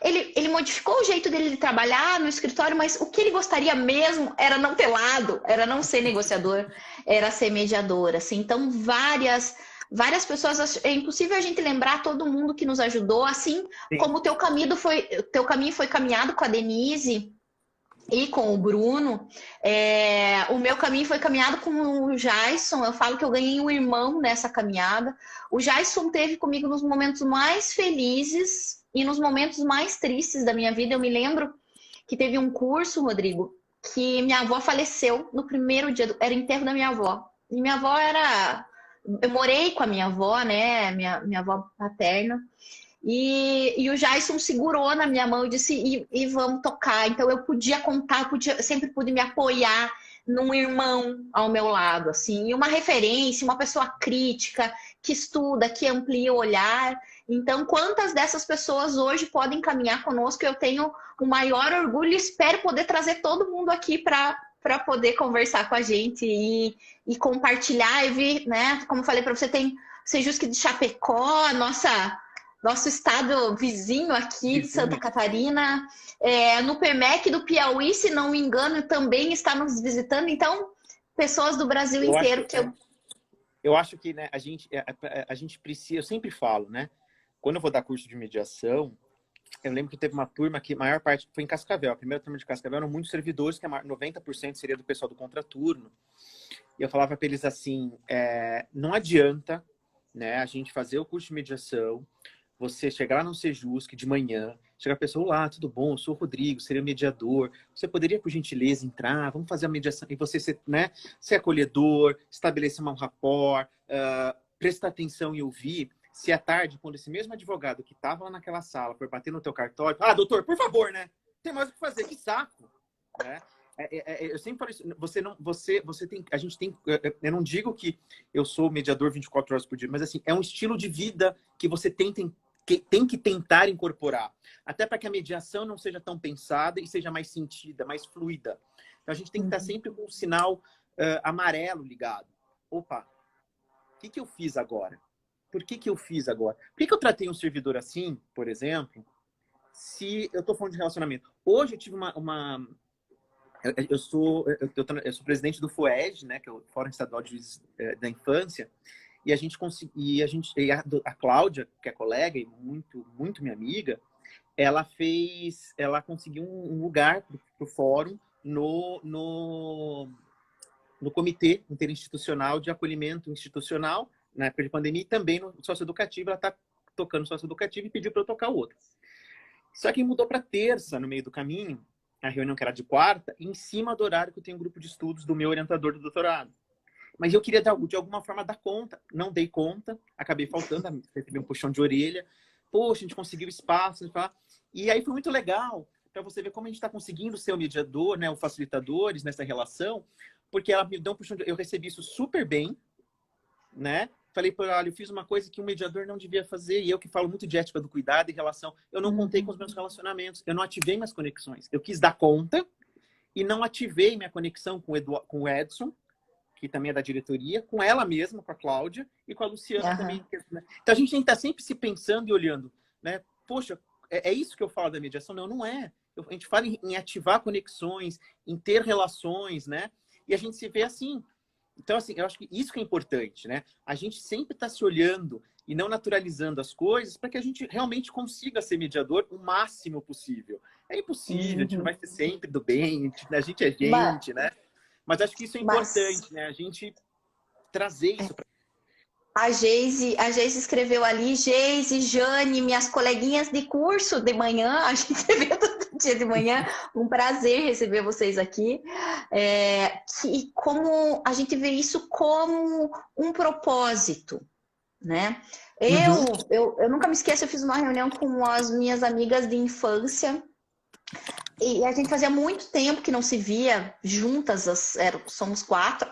ele modificou o jeito dele de trabalhar no escritório, mas o que ele gostaria mesmo era não ter lado, era não ser negociador, era ser mediador, assim. Então, várias pessoas, é impossível a gente lembrar todo mundo que nos ajudou, assim Sim. como o teu caminho foi caminhado com a Denise e com o Bruno. O meu caminho foi caminhado com o Jason. Eu falo que eu ganhei um irmão nessa caminhada. O Jason teve comigo nos momentos mais felizes e nos momentos mais tristes da minha vida. Eu me lembro que teve um curso, Rodrigo, que minha avó faleceu no primeiro dia, era enterro da minha avó. E minha avó era... Eu morei com a minha avó, né? Minha avó paterna. E o Jason segurou na minha mão e disse, e vamos tocar. Então eu podia contar, sempre pude me apoiar num irmão ao meu lado, assim, e uma referência, uma pessoa crítica, que estuda, que amplia o olhar. Então, quantas dessas pessoas hoje podem caminhar conosco? Eu tenho o maior orgulho e espero poder trazer todo mundo aqui para poder conversar com a gente e compartilhar. E ver, né? Como eu falei para você, tem Sejusque de Chapecó, nosso estado vizinho aqui de Santa Catarina, no PEMEC do Piauí, se não me engano, também está nos visitando. Então, pessoas do Brasil inteiro Eu acho que, né, a gente precisa, eu sempre falo, né? Quando eu vou dar curso de mediação, eu lembro que teve uma turma que a maior parte foi em Cascavel. A primeira turma de Cascavel eram muitos servidores, que 90% seria do pessoal do contraturno. E eu falava para eles assim, não adianta, né, a gente fazer o curso de mediação, você chegar lá no Sejusc de manhã, chegar a pessoa, olá, tudo bom? Eu sou o Rodrigo, seria o mediador. Você poderia, por gentileza, entrar? Vamos fazer a mediação. E você ser, né, ser acolhedor, estabelecer um rapport, prestar atenção e ouvir. Se à tarde, quando esse mesmo advogado que estava lá naquela sala for bater no teu cartório, doutor, por favor, né? Tem mais o que fazer, que saco, né? Eu sempre falo isso, você tem, a gente tem, eu não digo que eu sou mediador 24 horas por dia, mas assim, é um estilo de vida que você tem que tentar incorporar, até para que a mediação não seja tão pensada e seja mais sentida, mais fluida. Então a gente tem que estar sempre com o sinal amarelo ligado. Opa, o que eu fiz agora? Por que eu fiz agora? Por que eu tratei um servidor assim, por exemplo, se eu estou falando de relacionamento? Hoje eu tive eu sou presidente do FOED, né, que é o Fórum Estadual de Juízes da Infância, e a Cláudia, que é colega e muito minha amiga, ela conseguiu um lugar para o fórum no Comitê Interinstitucional de Acolhimento Institucional, na época de pandemia, e também no socioeducativo. Ela está tocando socioeducativo e pediu para eu tocar o outro. Só que mudou para terça, no meio do caminho, a reunião que era de quarta, em cima do horário que eu tenho um grupo de estudos do meu orientador do doutorado. Mas eu queria, de alguma forma, dar conta. Não dei conta, acabei faltando, recebi um puxão de orelha. Poxa, a gente conseguiu espaço. E aí foi muito legal, para você ver como a gente está conseguindo ser o mediador, né, o facilitadores nessa relação, porque ela me deu um puxão de... Eu recebi isso super bem, né? Falei para ela, eu fiz uma coisa que um mediador não devia fazer, e eu que falo muito de ética do cuidado e relação, eu não contei com os meus relacionamentos, eu não ativei minhas conexões. Eu quis dar conta e não ativei minha conexão com o Edson, que também é da diretoria, com ela mesma, com a Cláudia, e com a Luciana também. Né? Então a gente tem que estar sempre se pensando e olhando, né? Poxa, é isso que eu falo da mediação? Não, não é. A gente fala em ativar conexões, em ter relações, né? E a gente se vê assim. Então, assim, eu acho que isso que é importante, né? A gente sempre está se olhando e não naturalizando as coisas para que a gente realmente consiga ser mediador o máximo possível. É impossível, a gente não vai ser sempre do bem, a gente é gente, né? Mas acho que isso é importante, né? A gente trazer isso para... A Geise escreveu ali, Geise, Jane, minhas coleguinhas de curso de manhã, a gente se vê todo dia de manhã, um prazer receber vocês aqui. E como a gente vê isso como um propósito, né? Eu nunca me esqueço, eu fiz uma reunião com as minhas amigas de infância, e a gente fazia muito tempo que não se via juntas, somos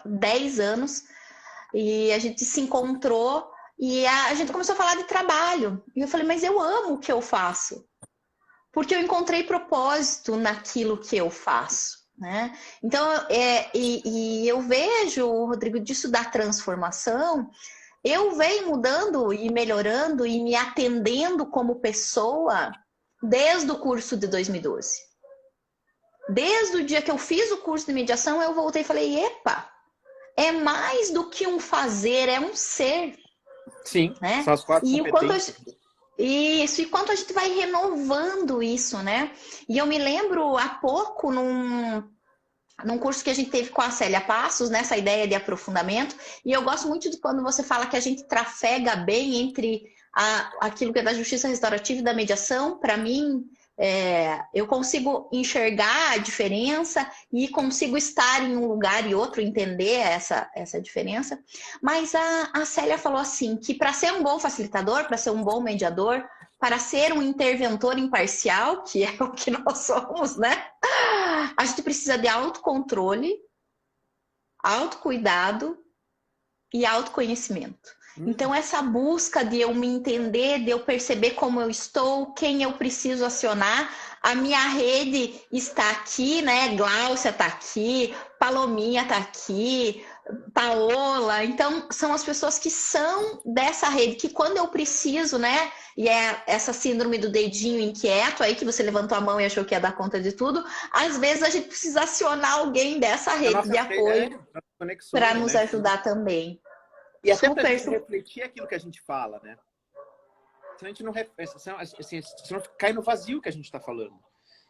10 anos, e a gente se encontrou e a gente começou a falar de trabalho. E eu falei, mas eu amo o que eu faço. porque eu encontrei propósito naquilo que eu faço, né? Então, eu vejo, Rodrigo, disso da transformação, eu venho mudando e melhorando e me atendendo como pessoa desde o curso de 2012. Desde o dia que eu fiz o curso de mediação, eu voltei e falei, epa, é mais do que um fazer, é um ser. Sim, né? são as 4 E competências. Isso, e quanto a gente vai renovando isso, né? E eu me lembro há pouco, num curso que a gente teve com a Célia Passos, nessa ideia de aprofundamento, e eu gosto muito de quando você fala que a gente trafega bem entre aquilo que é da justiça restaurativa e da mediação. Para mim, eu consigo enxergar a diferença e consigo estar em um lugar e outro, entender essa diferença. Mas a Célia falou assim, que para ser um bom facilitador, para ser um bom mediador, para ser um interventor imparcial, que é o que nós somos, né? A gente precisa de autocontrole, autocuidado e autoconhecimento. Então, essa busca de eu me entender, de eu perceber como eu estou, quem eu preciso acionar, a minha rede está aqui, né? Gláucia está aqui, Palominha está aqui, Paola. Então, são as pessoas que são dessa rede, que quando eu preciso, né? E é essa síndrome do dedinho inquieto aí, que você levantou a mão e achou que ia dar conta de tudo. Às vezes, a gente precisa acionar alguém dessa rede de apoio para nos ajudar também. E até para a gente refletir aquilo que a gente fala, né? Se a gente não, assim, se não cai no vazio que a gente está falando.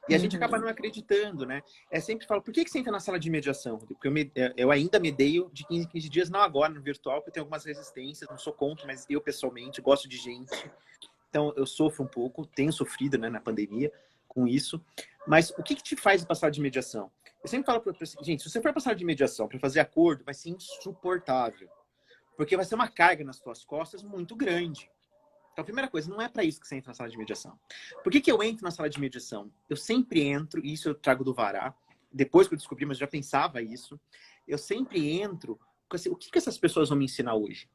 E a gente acaba não acreditando, né? Sempre falo, por que você entra na sala de mediação? Porque eu ainda medeio de 15 em 15 dias, não agora, no virtual, porque eu tenho algumas resistências, não sou contra, mas eu pessoalmente gosto de gente. Então eu sofro um pouco, tenho sofrido, né, na pandemia com isso. Mas o que te faz passar de mediação? Eu sempre falo para gente, se você for passar de mediação para fazer acordo, vai ser insuportável. Porque vai ser uma carga nas tuas costas muito grande. Então, a primeira coisa, não é para isso que você entra na sala de mediação. Por que eu entro na sala de mediação? Eu sempre entro, e isso eu trago do Vará, depois que eu descobri, mas eu já pensava isso, eu sempre entro, assim, o que essas pessoas vão me ensinar hoje?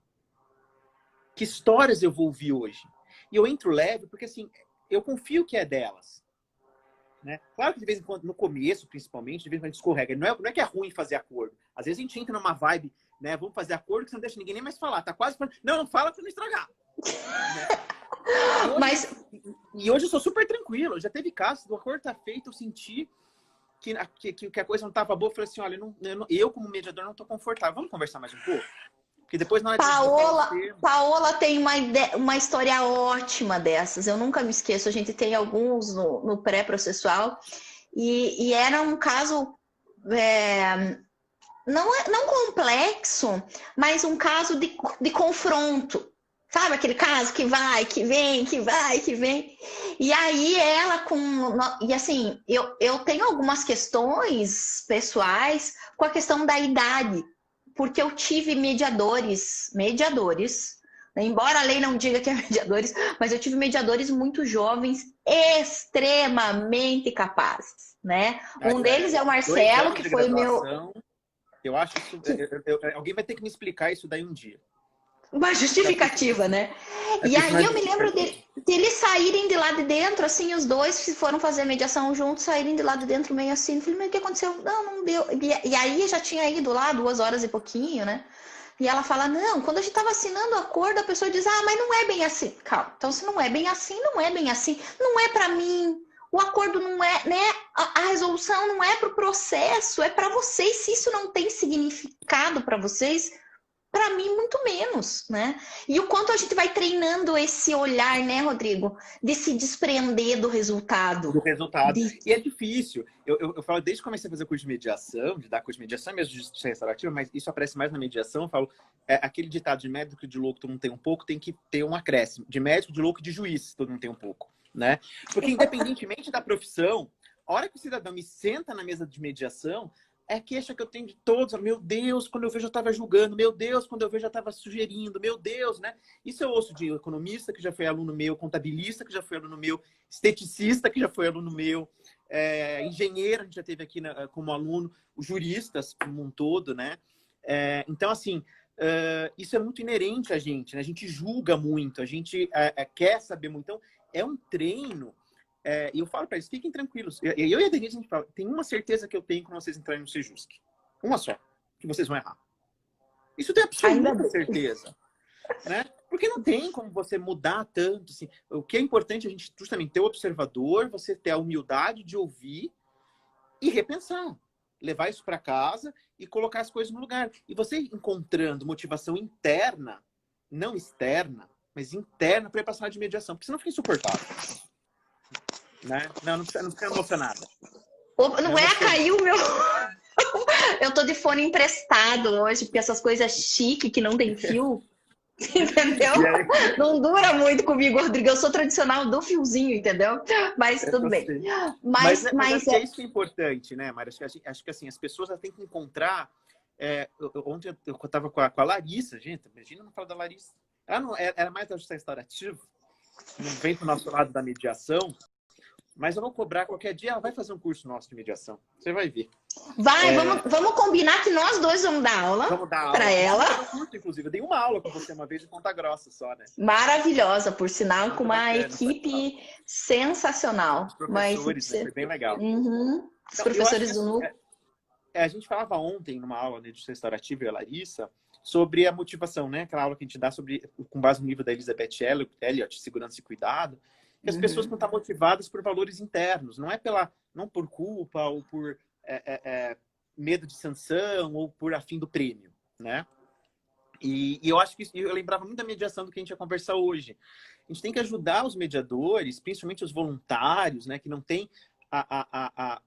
Que histórias eu vou ouvir hoje? E eu entro leve, porque assim, eu confio que é delas. Né? Claro que de vez em quando, no começo, principalmente, de vez em quando a gente escorrega. Não é que é ruim fazer acordo. Às vezes a gente entra numa vibe, né? Vamos fazer acordo que você não deixa ninguém nem mais falar. Tá quase falando. Não fala pra não estragar. Né? E hoje eu sou super tranquilo. Já teve casos do acordo tá feito, eu senti que a coisa não tava boa. Eu falei assim, olha, eu como mediador não tô confortável. Vamos conversar mais um pouco? Porque depois na hora Paola tem uma história ótima dessas. Eu nunca me esqueço. A gente tem alguns no pré-processual. E era um caso não complexo, mas um caso de confronto. Sabe aquele caso que vai, que vem, que vai, que vem? E aí ela E assim, eu tenho algumas questões pessoais com a questão da idade. Porque eu tive mediadores, né? Embora a lei não diga que é mediadores, mas eu tive mediadores muito jovens, extremamente capazes, né? Um deles é o Marcelo, que foi o meu... Eu acho isso... alguém vai ter que me explicar isso daí um dia. Uma justificativa, né? E aí eu me lembro deles saírem de lá de dentro, assim, os dois foram fazer mediação juntos, saírem de lá de dentro meio assim. Falei, mas o que aconteceu? Não deu. E aí já tinha ido lá 2 horas e pouquinho, né? E ela fala, não, quando a gente tava assinando o acordo, a pessoa diz, mas não é bem assim. Calma, então se não é bem assim, não é bem assim. Não é pra mim. O acordo não é, né? A resolução não é pro processo, é pra vocês. Se isso não tem significado pra vocês... Para mim, muito menos, né? E o quanto a gente vai treinando esse olhar, né, Rodrigo? De se desprender do resultado. E é difícil. Eu falo, desde que comecei a fazer curso de mediação, de dar curso de mediação, mesmo de justiça restaurativa, mas isso aparece mais na mediação. Eu falo, aquele ditado de médico de louco, todo mundo tem um pouco, tem que ter um acréscimo. De médico, de louco e de juiz, todo mundo tem um pouco, né? Porque independentemente da profissão, a hora que o cidadão me senta na mesa de mediação, é a queixa que eu tenho de todos. Meu Deus, quando eu vejo, eu estava julgando. Meu Deus, quando eu vejo, eu estava sugerindo. Meu Deus, né? Isso eu ouço de economista, que já foi aluno meu, contabilista, que já foi aluno meu, esteticista, que já foi aluno meu, engenheiro, a gente já teve aqui como aluno, os juristas como um todo, né? Então, assim, isso é muito inerente a gente, né? A gente julga muito, a gente quer saber muito. Então, é um treino E eu falo para eles, fiquem tranquilos. Eu e a Denise, a gente fala, tem uma certeza que eu tenho quando vocês entrarem no Sejusc. Uma só, que vocês vão errar. Isso tem absoluta certeza. Né? Porque não tem como você mudar tanto. Assim. O que é importante é a gente justamente ter o observador, você ter a humildade de ouvir e repensar. Levar isso para casa e colocar as coisas no lugar. E você encontrando motivação interna, não externa, mas interna para ir para a sala de mediação. Porque senão fica insuportável. Né? Não fica emocionada. Não é, caiu o meu... Eu tô de fone emprestado hoje, porque essas coisas chique que não tem fio, entendeu? Não dura muito comigo, Rodrigo. Eu sou tradicional do fiozinho, entendeu? Mas tudo bem. Mas é isso que é importante, né, Mari? Acho que assim, as pessoas têm que encontrar... ontem eu estava com a Larissa, gente. Imagina não falar da Larissa. Ela não era mais da justiça restaurativa, não vem pro nosso lado da mediação. Mas eu vou cobrar qualquer dia, ela vai fazer um curso nosso de mediação. Você vai ver. Vamos combinar que nós dois vamos dar aula para ela. Inclusive, eu dei uma aula com você uma vez em Ponta Grossa só, né? Maravilhosa, por sinal, muito com uma bacana, equipe sensacional. Os professores, foi bem legal. Os professores do NU. A gente falava ontem, numa aula de justiça restaurativa, eu e a Larissa, sobre a motivação, né? Aquela aula que a gente dá com base no livro da Elizabeth Elliot, Segurança e Cuidado. Que as pessoas não estão motivadas por valores internos, não por culpa ou por medo de sanção ou por afim do prêmio, né? E eu acho que eu lembrava muito da mediação do que a gente ia conversar hoje. A gente tem que ajudar os mediadores, principalmente os voluntários, né, que não têm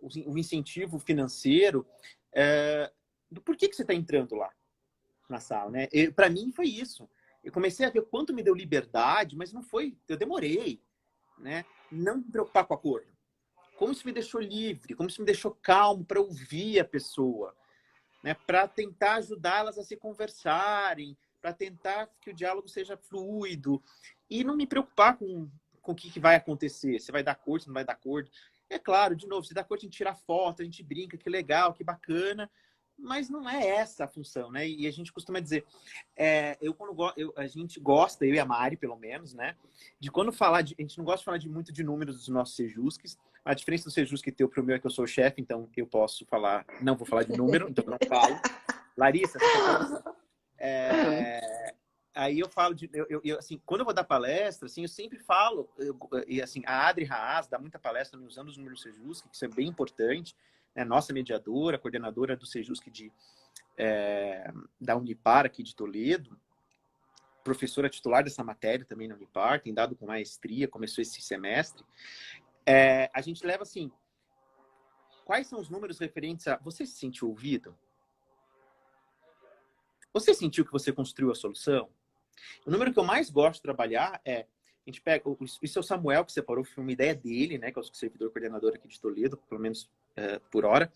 o incentivo financeiro, do porquê que você está entrando lá na sala, né? Para mim foi isso. Eu comecei a ver o quanto me deu liberdade, mas não foi, eu demorei. Né? Não me preocupar com o acordo. Como isso me deixou livre, como isso me deixou calmo para ouvir a pessoa, né? Para tentar ajudá-las a se conversarem, para tentar que o diálogo seja fluido e não me preocupar com o que vai acontecer, se vai dar acordo, se não vai dar acordo. É claro, de novo, se dá acordo, a gente tira foto, a gente brinca, que legal, que bacana, mas não é essa a função, né? E a gente costuma dizer, a gente gosta, eu e a Mari, pelo menos, né? De quando falar, a gente não gosta de falar muito de números dos nossos Sejuscs. A diferença do Sejusc teu pro meu é que eu sou o chefe, então eu posso falar, não vou falar de número, então eu não falo. Larissa, aí eu falo assim, quando eu vou dar palestra, assim, eu sempre falo, e assim, a Adri Haas dá muita palestra usando os números Sejusc, que isso é bem importante. Nossa mediadora, coordenadora do Sejusc da Unipar aqui de Toledo, professora titular dessa matéria também na Unipar, tem dado com maestria, começou esse semestre. A gente leva assim, quais são os números referentes a... Você se sentiu ouvido? Você sentiu que você construiu a solução? O número que eu mais gosto de trabalhar a gente pega o seu Samuel, que separou, foi uma ideia dele, né, que é o servidor coordenador aqui de Toledo, pelo menos por hora.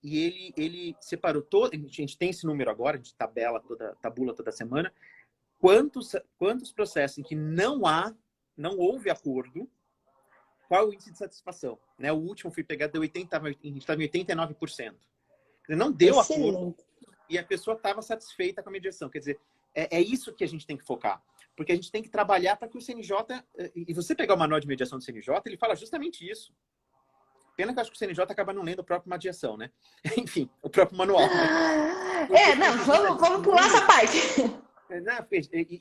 E ele separou todo. A gente tem esse número agora, a gente tabula toda semana. Quantos processos em que não houve acordo, qual é o índice de satisfação? Né? O último fui pegar, a gente estava em 89%. Não deu acordo e a pessoa estava satisfeita com a mediação. Quer dizer, é isso que a gente tem que focar. Porque a gente tem que trabalhar para que o CNJ... E você pegar o manual de mediação do CNJ, ele fala justamente isso. Pena que eu acho que o CNJ acaba não lendo o próprio mediação, né? Enfim, o próprio manual. Né? Vamos pular essa parte.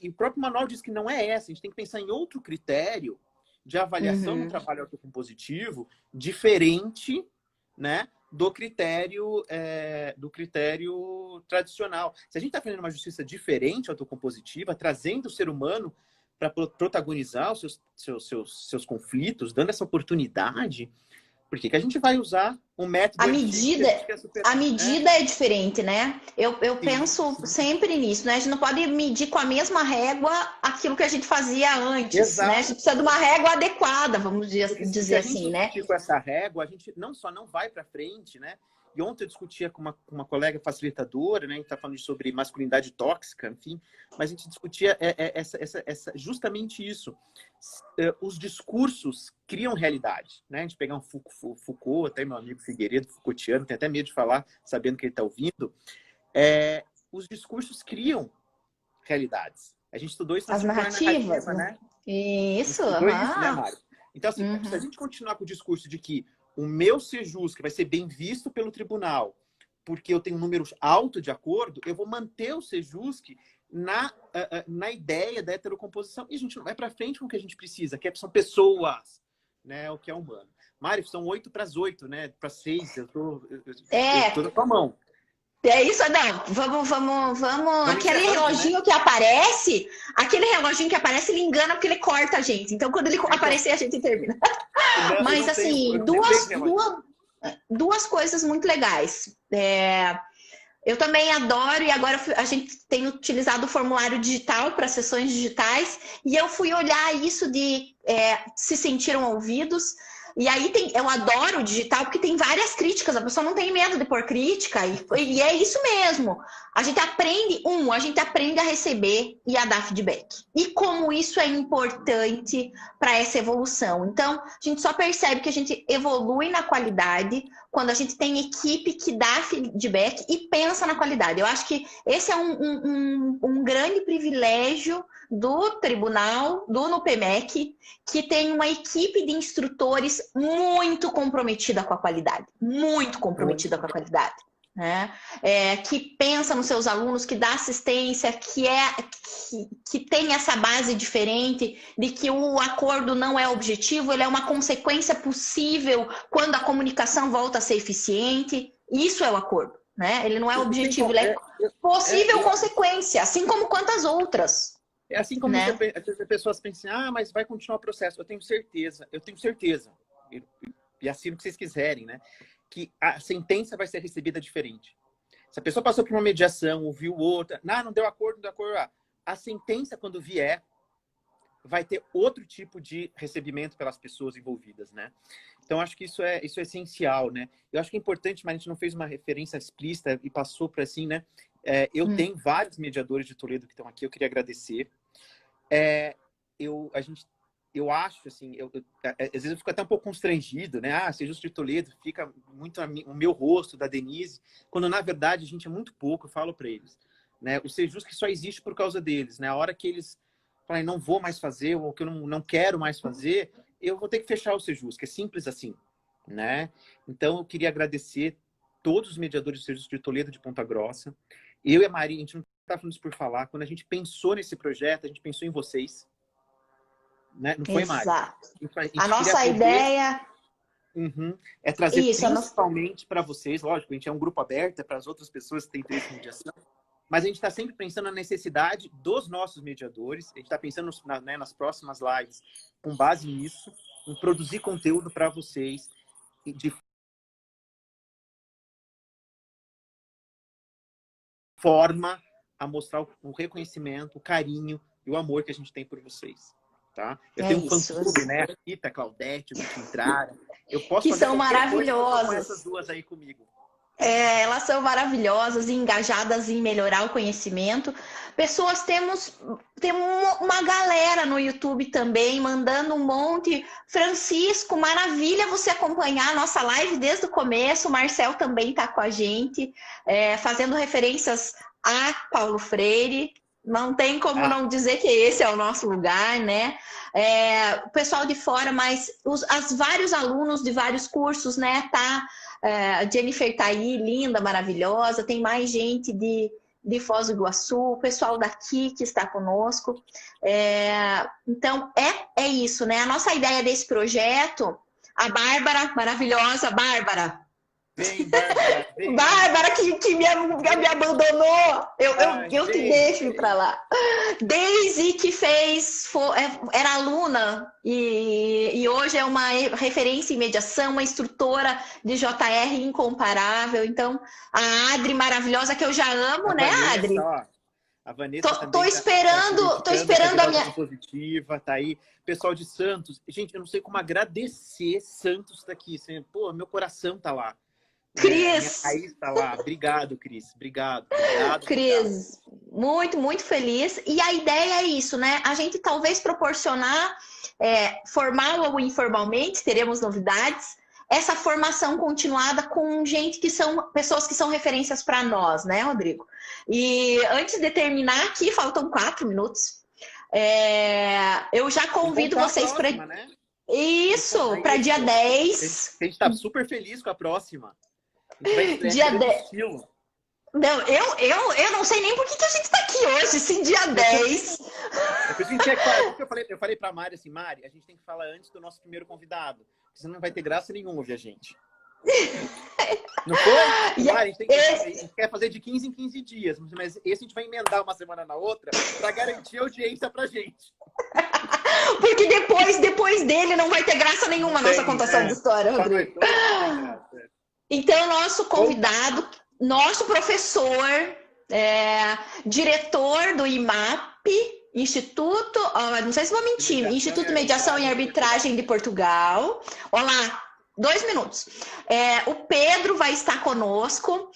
E o próprio manual diz que não é essa. A gente tem que pensar em outro critério de avaliação do trabalho autocompositivo diferente, né, do critério tradicional. Se a gente está fazendo uma justiça diferente, autocompositiva, trazendo o ser humano para protagonizar os seus conflitos, dando essa oportunidade, por que a gente vai usar um método... A medida é diferente, né? Eu penso sempre nisso, né? A gente não pode medir com a mesma régua aquilo que a gente fazia antes, Exato. Né? A gente precisa de uma régua adequada, vamos dizer assim, né? Se com essa régua, a gente não só não vai para frente, né? E ontem eu discutia com uma colega facilitadora, né? A gente está falando sobre masculinidade tóxica, enfim. Mas a gente discutia justamente isso. Os discursos criam realidade, né? A gente pegar um Foucault, até meu amigo Figueiredo, Foucaultiano, tem até medo de falar, sabendo que ele está ouvindo. Os discursos criam realidades. A gente estudou isso na narrativas, né? Isso, isso, né, Mário? Então, assim, se a gente continuar com o discurso de que o meu Sejusc vai ser bem visto pelo tribunal, porque eu tenho um número alto de acordo, eu vou manter o Sejusc na ideia da heterocomposição. E a gente não vai para frente com o que a gente precisa, que são pessoas, né? O que é humano. Mário, são 8 para as 8, né? Para 6, eu tô na tua mão. É isso, não. Vamos. Aquele reloginho, né? Aquele reloginho que aparece, ele engana porque ele corta a gente. Então, quando ele aparecer, a gente termina. Não, mas, assim, duas coisas muito legais. Eu também adoro, e agora a gente tem utilizado o formulário digital para sessões digitais, e eu fui olhar isso de se sentiram ouvidos. E aí eu adoro o digital porque tem várias críticas, a pessoa não tem medo de pôr crítica, e é isso mesmo. A gente aprende a receber e a dar feedback. E como isso é importante para essa evolução. Então, a gente só percebe que a gente evolui na qualidade quando a gente tem equipe que dá feedback e pensa na qualidade. Eu acho que esse é um grande privilégio do tribunal, do NUPEMEC, que tem uma equipe de instrutores muito comprometida com a qualidade. Muito comprometida com a qualidade. Né? Que pensa nos seus alunos, que dá assistência, que tem essa base diferente de que o acordo não é objetivo, ele é uma consequência possível quando a comunicação volta a ser eficiente. Isso é o acordo, né? Ele não é objetivo, ele é possível consequência, assim como quantas outras. É assim como, né? As pessoas pensam, mas vai continuar o processo. Eu tenho certeza. E assino o que vocês quiserem, né? Que a sentença vai ser recebida diferente. Se a pessoa passou por uma mediação, ouviu outra, não deu acordo, não deu acordo. A sentença, quando vier, vai ter outro tipo de recebimento pelas pessoas envolvidas, né? Então, acho que isso é essencial, né? Eu acho que é importante, mas a gente não fez uma referência explícita e passou para assim, né? Eu tenho vários mediadores de Toledo que estão aqui, eu queria agradecer. Eu acho, assim, às vezes eu fico até um pouco constrangido, né? Sejusc de Toledo, fica muito o meu rosto, da Denise, quando na verdade a gente é muito pouco, eu falo para eles, né? O Sejusc só existe por causa deles, né? A hora que eles falarem, não vou mais fazer, ou que eu não quero mais fazer, eu vou ter que fechar o Sejusc, é simples assim, né? Então eu queria agradecer todos os mediadores do Sejusc de Toledo de Ponta Grossa. Eu e a Maria, a gente não está falando isso por falar, quando a gente pensou nesse projeto, a gente pensou em vocês. Né? Não foi mais. A nossa ideia é trazer principalmente para vocês, lógico, a gente é um grupo aberto para as outras pessoas que têm interesse em mediação, mas a gente está sempre pensando na necessidade dos nossos mediadores, a gente está pensando nas próximas lives com base nisso, em produzir conteúdo para vocês de forma a mostrar o reconhecimento, o carinho e o amor que a gente tem por vocês. Tá? Eu tenho um fã-clube, né? A Rita, a Claudete, o Quintrara. Eu posso que são maravilhosas. Com essas duas aí comigo. Elas são maravilhosas e engajadas em melhorar o conhecimento. Pessoas, temos uma galera no YouTube também, mandando um monte. Francisco, maravilha você acompanhar a nossa live desde o começo. O Marcel também está com a gente, fazendo referências a Paulo Freire. Não tem como não dizer que esse é o nosso lugar, né? O pessoal de fora, mas vários alunos de vários cursos, né? A Jennifer tá aí, linda, maravilhosa. Tem mais gente de Foz do Iguaçu, o pessoal daqui que está conosco. Então, é isso, né? A nossa ideia desse projeto, a Bárbara, maravilhosa, Bárbara. Vem, Bárbara, vem. Bárbara que me abandonou. Eu te deixo ir para lá. Daisy, que era aluna e hoje é uma referência em mediação, uma instrutora de JR incomparável. Então, a Adri maravilhosa, que eu já amo, né, Adri? A Vanessa tô esperando a minha positiva, tá aí. Pessoal de Santos, gente, eu não sei como agradecer Santos tá aqui. Pô, meu coração tá lá. Cris! Aí está lá. Obrigado, Cris. Obrigado. Cris, muito, muito feliz. E a ideia é isso, né? A gente talvez proporcionar, formal ou informalmente, teremos novidades, essa formação continuada com gente pessoas que são referências para nós, né, Rodrigo? E antes de terminar aqui, faltam 4 minutos. Eu já convido vocês para... Né? Isso, para dia 10. A gente tá super feliz com a próxima. A gente vai estrear Dia no 10. estilo. Não, eu não sei nem por que a gente está aqui hoje, esse dia 10. É por isso que a gente tinha que falar. Eu falei pra Mari assim, Mari, a gente tem que falar antes do nosso primeiro convidado. Porque senão não vai ter graça nenhuma ouvir a gente. Não foi? Mari, a gente quer fazer de 15 em 15 dias, mas esse a gente vai emendar uma semana na outra para garantir a audiência pra gente. Porque depois dele não vai ter graça nenhuma a nossa contação de história, Rodrigo. Então, nosso convidado, nosso professor, diretor do IMAP, Instituto, não sei se vou mentir, Instituto de Mediação e Arbitragem de Portugal. Olá, 2 minutos. O Pedro vai estar conosco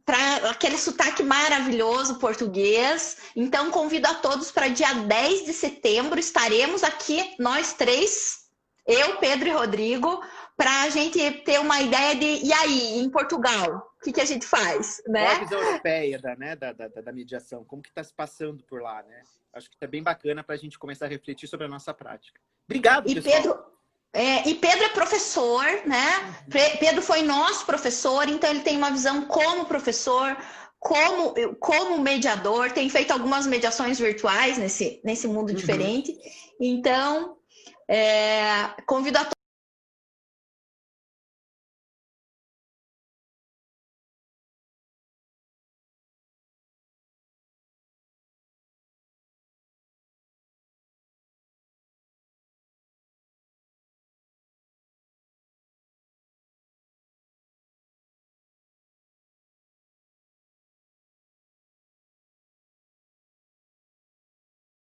para aquele sotaque maravilhoso português. Então, convido a todos para dia 10 de setembro. Estaremos aqui, nós 3, eu, Pedro e Rodrigo, para a gente ter uma ideia de, e aí, em Portugal, o que a gente faz, né? Qual a visão europeia da mediação? Como que está se passando por lá, né? Acho que está bem bacana para a gente começar a refletir sobre a nossa prática. Obrigado, pessoal. Pedro é professor, né? Pedro foi nosso professor, então ele tem uma visão como professor, como mediador, tem feito algumas mediações virtuais nesse mundo diferente. Então, convido a